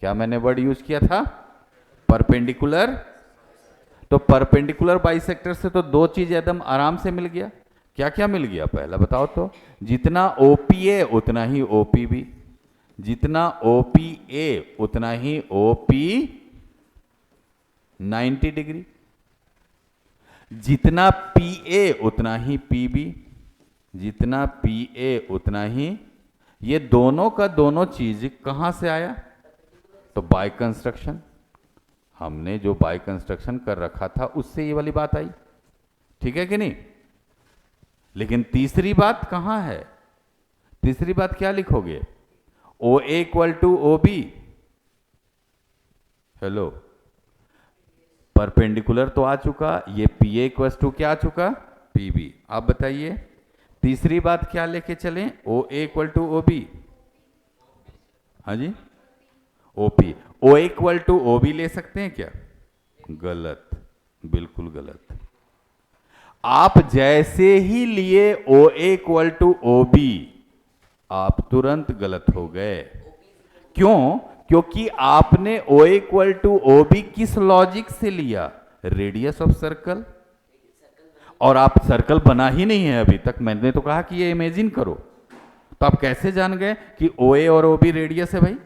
क्या मैंने वर्ड यूज किया था? परपेंडिकुलर। तो परपेंडिकुलर बाइसेक्टर से तो दो चीज एकदम आराम से मिल गया। क्या क्या मिल गया पहला बताओ तो? जितना OPA उतना ही OPB, जितना OPA उतना ही OP 90 डिग्री, जितना PA उतना ही PB, जितना PA उतना ही। ये दोनों का दोनों चीज कहां से आया? तो बाय कंस्ट्रक्शन। हमने जो बाय कंस्ट्रक्शन कर रखा था उससे ये वाली बात आई, ठीक है कि नहीं? लेकिन तीसरी बात कहां है? तीसरी बात क्या लिखोगे? OA equal to OB। Hello, perpendicular तो आ चुका, ये PA इक्वल टू क्या आ चुका? PB। आप बताइए तीसरी बात क्या लेके चलें? OA equal to OB। हाँ जी, OP। OA equal to OB ले सकते हैं क्या? गलत, बिल्कुल गलत। आप जैसे ही लिए OA इक्वल टू OB आप तुरंत गलत हो गए। क्यों? क्योंकि आपने OA इक्वल टू OB किस लॉजिक से लिया? Radius of circle. और आप सर्कल बना ही नहीं है अभी तक। मैंने तो कहा कि ये इमेजिन करो, तो आप कैसे जान गए कि OA और OB रेडियस है भाई?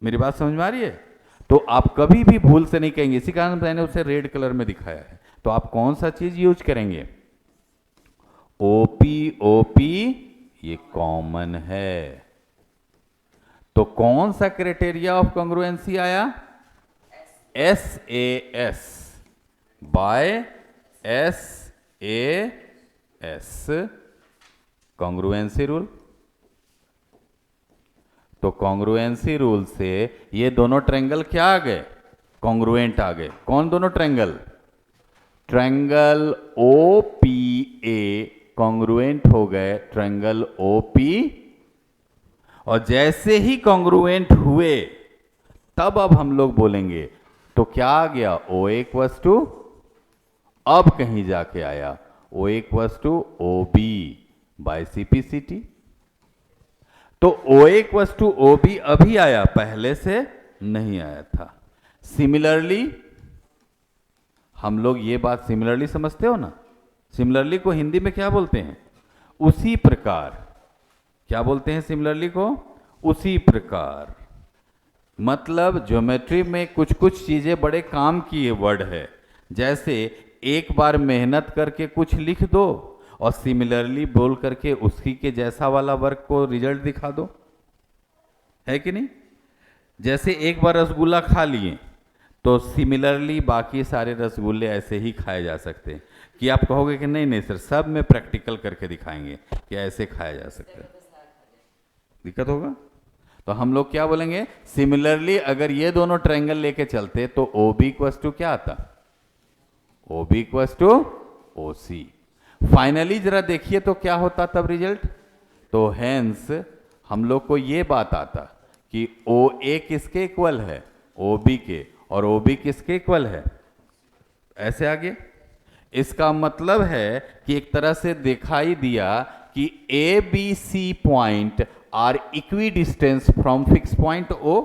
मेरी बात समझ में आ रही है? तो आप कभी भी भूल से नहीं कहेंगे, इसी कारण मैंने उसे रेड कलर में दिखाया है। तो आप कौन सा चीज यूज करेंगे? OP ये कॉमन है। तो कौन सा क्राइटेरिया ऑफ कॉन्ग्रुएंसी आया? SAS by SAS, congruency rule. तो कॉन्ग्रुएंसी रूल से ये दोनों ट्रायंगल क्या आ गए? कॉन्ग्रुएंट आ गए। कौन दोनों ट्रायंगल? ट्रायंगल OPA कॉन्ग्रुएंट हो गए ट्रायंगल OP। और जैसे ही कॉन्ग्रुएंट हुए तब अब हम लोग बोलेंगे तो क्या आ गया? OA इक्वल्स टू, अब कहीं जाके आया OA equals to OB by CPCT। तो OA इक्वल्स टू OB अभी आया, पहले से नहीं आया था। सिमिलरली हम लोग ये बात सिमिलरली समझते हो ना? सिमिलरली को हिंदी में क्या बोलते हैं? उसी प्रकार। क्या बोलते हैं सिमिलरली को? उसी प्रकार। मतलब ज्योमेट्री में कुछ कुछ चीजें बड़े काम की वर्ड है। जैसे एक बार मेहनत करके कुछ लिख दो और सिमिलरली बोल करके उसी के जैसा वाला वर्क को रिजल्ट दिखा दो, है कि नहीं? जैसे एक बार रसगुल्ला खा लिए तो सिमिलरली बाकी सारे रसगुल्ले ऐसे ही खाए जा सकते हैं। कि आप कहोगे कि नहीं नहीं सर, सब में प्रैक्टिकल करके दिखाएंगे कि ऐसे खाया जा सकता है, दिक्कत होगा। तो हम लोग क्या बोलेंगे? सिमिलरली अगर ये दोनों ट्रायंगल लेके चलते तो OB इक्वल्स टू क्या आता? OB equals to OC। Finally जरा देखिए तो क्या होता तब रिजल्ट? तो हेंस हम लोग को ये बात आता कि OA किसके इक्वल है? OB के। और OB किसके इक्वल है? ऐसे आगे। इसका मतलब है कि एक तरह से दिखाई दिया कि ABC point are equi distance from fix point O।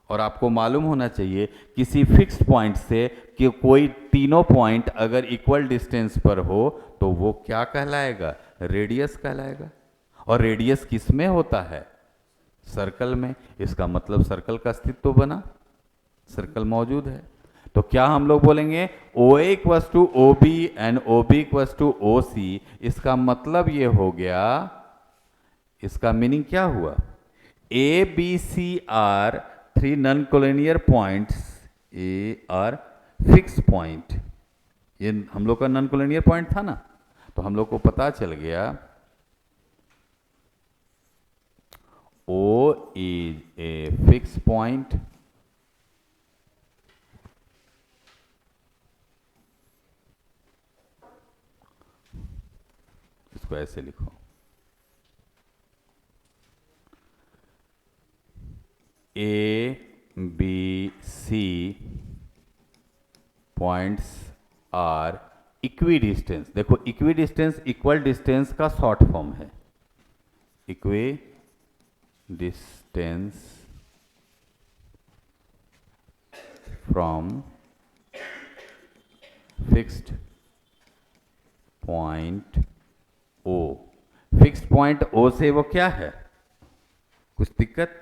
और आपको मालूम होना चाहिए किसी फिक्स्ड पॉइंट से कि कोई तीनों पॉइंट अगर इक्वल डिस्टेंस पर हो तो वो क्या कहलाएगा? रेडियस कहलाएगा। और रेडियस किस में होता है? सर्कल में। इसका मतलब सर्कल का अस्तित्व तो बना, सर्कल मौजूद है। तो क्या हम लोग बोलेंगे? OA equals to OB and OB equals to OC। इसका मतलब ये हो गया, इसका मीनिंग क्या हुआ? ABC are three non collinear points, A are fix point. ये हम लोग का नॉन कोलिनियर पॉइंट था ना, तो हम लोग को पता चल गया O is a fixed point इसको ऐसे लिखो, ABC points are equi distance. देखो इक्वी डिस्टेंस इक्वल डिस्टेंस का शॉर्ट फॉर्म है, equi distance from fixed point O. Fixed point O से वो क्या है, कुछ दिक्कत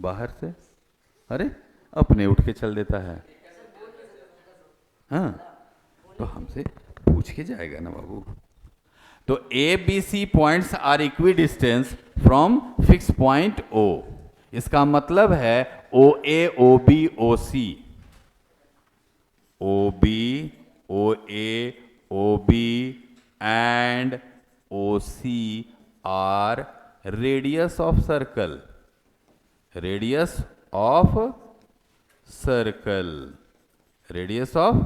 बाहर से, अरे अपने उठ के चल देता है, हाँ तो हमसे पूछ के जाएगा ना बाबू। तो A B C points are equi distance from fix point O. इसका मतलब है O A O B O C, O B O A O B and O C are radius of circle, radius of circle, radius of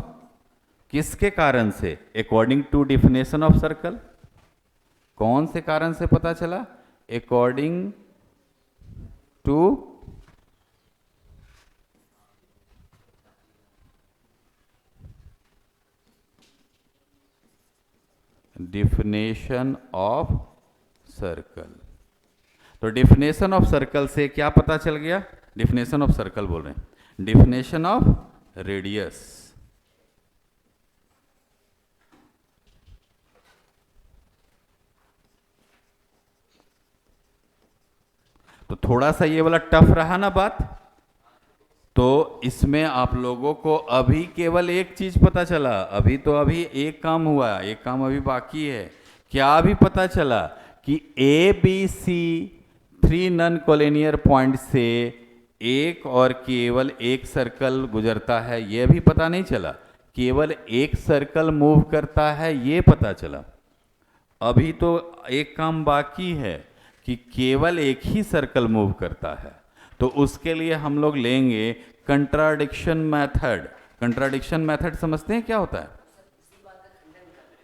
किसके कारण से, according to definition of circle. कौन से कारण से पता चला, according to definition of circle. तो डिफिनेशन ऑफ सर्कल से क्या पता चल गया, डिफिनेशन ऑफ सर्कल बोल रहे हैं, डिफिनेशन ऑफ रेडियस। तो थोड़ा सा ये वाला टफ रहा ना बात, तो इसमें आप लोगों को अभी केवल एक चीज पता चला, अभी एक काम हुआ, एक काम अभी बाकी है। क्या अभी पता चला कि A B C 3 non collinear point से एक और केवल एक सर्कल गुजरता है, यह भी पता नहीं चला, केवल एक सर्कल मूव करता है ये पता चला। अभी तो एक काम बाकी है कि केवल एक ही सर्कल मूव करता है, तो उसके लिए हम लोग लेंगे कंट्राडिक्शन मेथड। कंट्राडिक्शन मेथड समझते हैं क्या होता है,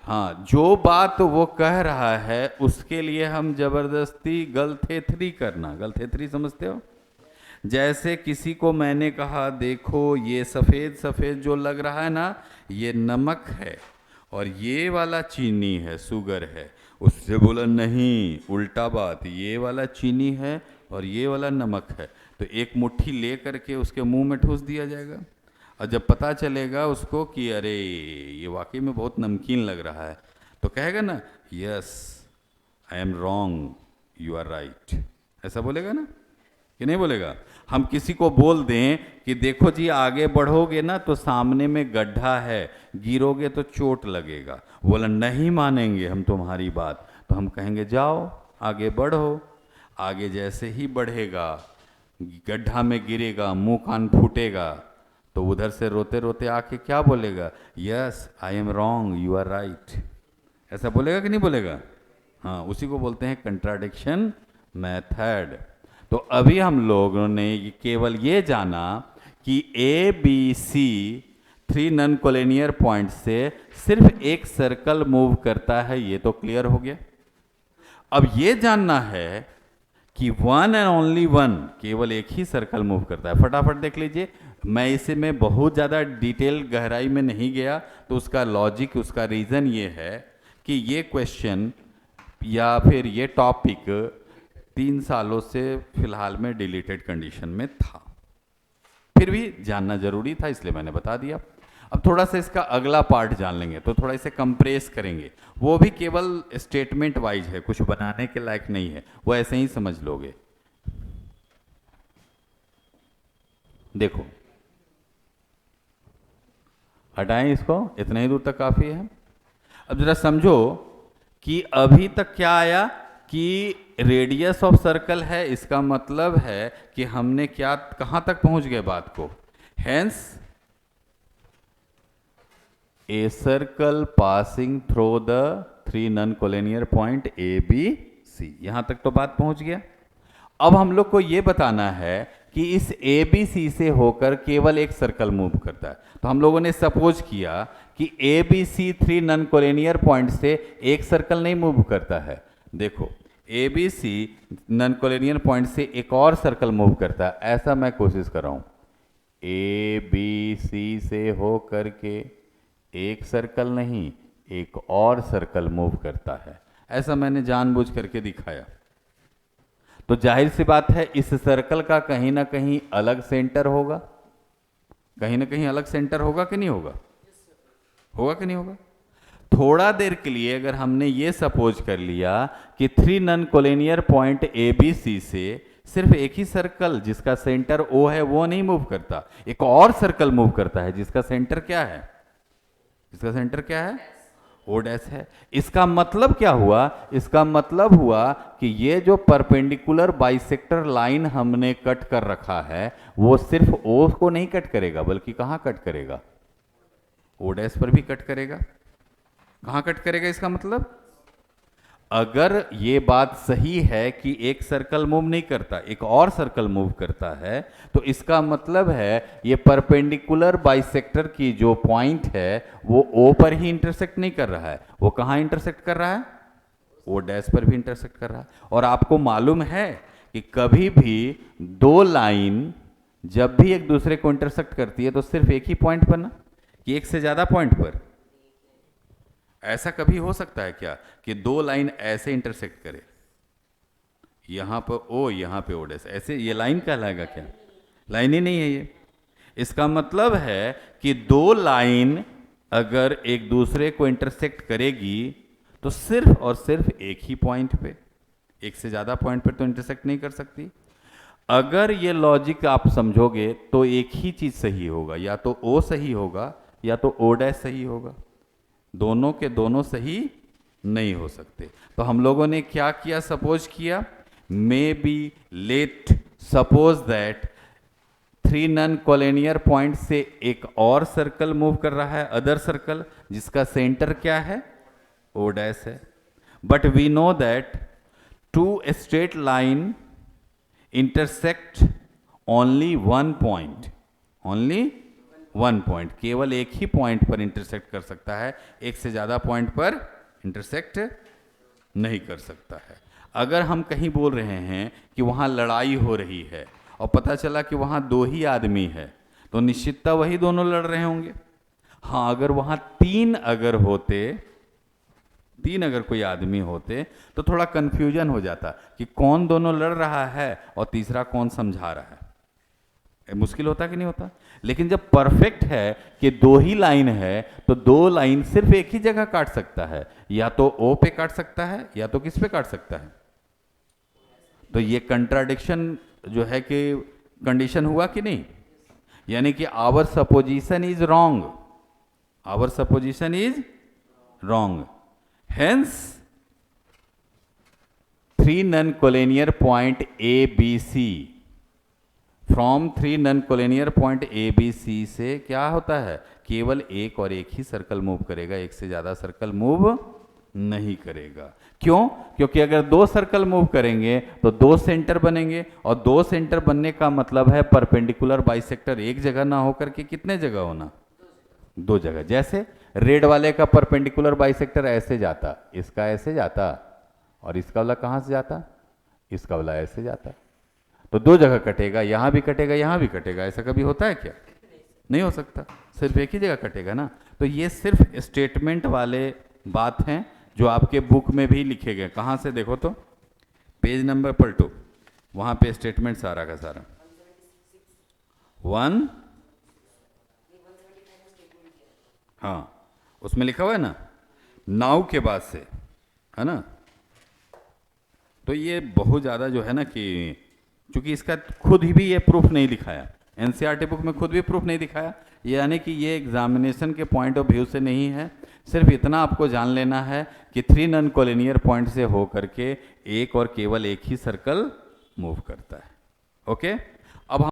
हाँ जो बात वो कह रहा है उसके लिए हम जबरदस्ती गलथेथरी करना, गलथेथरी समझते हो। जैसे किसी को मैंने कहा देखो ये सफ़ेद सफ़ेद जो लग रहा है ना ये नमक है और ये वाला चीनी है, शुगर है, उससे बोला नहीं उल्टा बात, ये वाला चीनी है और ये वाला नमक है। तो एक मुट्ठी ले करके उसके मुंह में ठूस दिया जाएगा और जब पता चलेगा उसको कि अरे ये वाकई में बहुत नमकीन लग रहा है, तो कहेगा ना yes I am wrong you are right, ऐसा बोलेगा ना कि नहीं बोलेगा। हम किसी को बोल दें कि देखो जी आगे बढ़ोगे ना तो सामने में गड्ढा है, गिरोगे तो चोट लगेगा, बोला नहीं मानेंगे हम तुम्हारी बात, तो हम कहेंगे जाओ आगे बढ़ो। आगे जैसे ही बढ़ेगा गड्ढा में गिरेगा, मुंह कान फूटेगा, तो उधर से रोते रोते आके क्या बोलेगा, yes I am wrong you are right, ऐसा बोलेगा कि नहीं बोलेगा। हाँ उसी को बोलते हैं कंट्राडिक्शन मेथड। तो अभी हम लोगों ने केवल ये जाना कि A B C 3 non collinear point से सिर्फ एक सर्कल मूव करता है, ये तो क्लियर हो गया। अब ये जानना है कि वन एंड ओनली वन, केवल एक ही सर्कल मूव करता है। फटाफट देख लीजिए, मैं इसे में बहुत ज़्यादा डिटेल गहराई में नहीं गया, तो उसका लॉजिक, उसका रीज़न ये है कि ये क्वेश्चन या फिर ये टॉपिक 3 सालों से फिलहाल में डिलीटेड कंडीशन में था, फिर भी जानना जरूरी था इसलिए मैंने बता दिया। अब थोड़ा सा इसका अगला पार्ट जान लेंगे, तो थोड़ा इसे कंप्रेस करेंगे, वो भी केवल स्टेटमेंट वाइज है, कुछ बनाने के लायक नहीं है, वो ऐसे ही समझ लोगे। देखो हटाएं इसको, इतने ही दूर तक काफी है। अब जरा समझो कि अभी तक क्या आया कि रेडियस ऑफ सर्कल है, इसका मतलब है कि हमने क्या कहां तक पहुंच गए बात को, hence a circle passing through the 3 non collinear point A B C, यहां तक तो बात पहुंच गया। अब हम लोग को यह बताना है कि इस ए बी सी से होकर केवल एक सर्कल मूव करता है। तो हम लोगों ने सपोज किया कि A B C 3 non collinear point से एक सर्कल नहीं मूव करता है। देखो A B C non collinear point से एक और सर्कल मूव करता है, ऐसा मैं कोशिश कर रहा हूं। ए बी सी से हो करके एक सर्कल नहीं, एक और सर्कल मूव करता है, ऐसा मैंने जानबूझ करके दिखाया। तो जाहिर सी बात है इस सर्कल का कहीं ना कहीं अलग सेंटर होगा, कहीं ना कहीं अलग सेंटर होगा कि नहीं होगा, होगा कि नहीं होगा। थोड़ा देर के लिए अगर हमने ये सपोज कर लिया कि 3 non collinear point A B C से सिर्फ एक ही सर्कल जिसका सेंटर ओ है वो नहीं मूव करता, एक और सर्कल मूव करता है जिसका सेंटर क्या है, जिसका सेंटर क्या है, ओ डैश है। इसका मतलब क्या हुआ, इसका मतलब हुआ कि ये जो परपेंडिकुलर बाइसेक्टर लाइन हमने कट कर रखा है वो सिर्फ ओ को नहीं कट करेगा बल्कि कहां कट करेगा, ओ डैश पर भी कट करेगा। कहां कट करेगा, इसका मतलब अगर ये बात सही है कि एक सर्कल मूव नहीं करता एक और सर्कल मूव करता है, तो इसका मतलब है ये परपेंडिकुलर बाइसेक्टर की जो पॉइंट है वो ओ पर ही इंटरसेक्ट नहीं कर रहा है, वो कहां इंटरसेक्ट कर रहा है, ओ डैश पर भी इंटरसेक्ट कर रहा है। और आपको मालूम है कि कभी भी दो लाइन जब भी एक दूसरे को इंटरसेक्ट करती है तो सिर्फ एक ही पॉइंट पर ना, कि एक से ज्यादा पॉइंट पर। ऐसा कभी हो सकता है क्या कि दो लाइन ऐसे इंटरसेक्ट करे, यहां पर ओ यहां पे ओ डैश, ऐसे ये लाइन कहलाएगा क्या, लाइन ही नहीं है ये। इसका मतलब है कि दो लाइन अगर एक दूसरे को इंटरसेक्ट करेगी तो सिर्फ और सिर्फ एक ही पॉइंट पे, एक से ज्यादा पॉइंट पे तो इंटरसेक्ट नहीं कर सकती। अगर ये लॉजिक आप समझोगे तो एक ही चीज सही होगा, या तो ओ सही होगा या तो ओ डैश सही होगा, दोनों के दोनों सही नहीं हो सकते। तो हम लोगों ने क्या किया, सपोज किया may be let suppose that 3 non collinear point से एक और सर्कल मूव कर रहा है, अदर सर्कल जिसका सेंटर क्या है, ओ डैश है। But we know that 2 straight line intersect only one point, only one point, केवल एक ही पॉइंट पर इंटरसेक्ट कर सकता है, एक से ज्यादा पॉइंट पर इंटरसेक्ट नहीं कर सकता है। अगर हम कहीं बोल रहे हैं कि वहां लड़ाई हो रही है और पता चला कि वहां दो ही आदमी है तो निश्चितता वही दोनों लड़ रहे होंगे। हाँ अगर वहां तीन अगर कोई आदमी होते तो थोड़ा कंफ्यूजन हो जाता कि कौन दोनों लड़ रहा है और तीसरा कौन समझा रहा है, मुश्किल होता कि नहीं होता। लेकिन जब परफेक्ट है कि दो ही लाइन है तो दो लाइन सिर्फ एक ही जगह काट सकता है, या तो ओ पे काट सकता है या तो किस पे काट सकता है। तो ये कंट्राडिक्शन जो है कि कंडीशन हुआ कि नहीं, यानी कि our supposition is wrong, our supposition is wrong. Hence 3 non collinear point A B C, from 3 non collinear point A B C से क्या होता है, केवल एक और एक ही सर्कल मूव करेगा, एक से ज्यादा सर्कल मूव नहीं करेगा। क्यों, क्योंकि अगर दो सर्कल मूव करेंगे तो दो सेंटर बनेंगे, और दो सेंटर बनने का मतलब है परपेंडिकुलर बाइसेक्टर एक जगह ना होकर के कितने जगह होना, दो जगह। जैसे रेड वाले का परपेंडिकुलर बाइसेक्टर ऐसे जाता, इसका ऐसे जाता, और इसका वाला कहां से जाता, इसका वाला ऐसे जाता, तो दो जगह कटेगा, यहां भी कटेगा यहां भी कटेगा। ऐसा कभी होता है क्या, नहीं हो सकता, सिर्फ एक ही जगह कटेगा ना। तो ये सिर्फ स्टेटमेंट वाले बात हैं जो आपके बुक में भी लिखे गए। कहां से देखो तो पेज नंबर पलटो, वहां पे स्टेटमेंट सारा का सारा 1, हाँ उसमें लिखा हुआ है ना, नाउ के बाद से, है ना। तो ये बहुत ज़्यादा जो है ना कि चूंकि इसका खुद ही भी ये प्रूफ नहीं दिखाया, एनसीईआरटी बुक में खुद भी प्रूफ नहीं दिखाया, यानी कि ये एग्जामिनेशन के पॉइंट ऑफ व्यू से नहीं है। सिर्फ इतना आपको जान लेना है कि 3 नॉन कोलिनियर पॉइंट से हो करके एक और केवल एक ही सर्कल मूव करता है। ओके।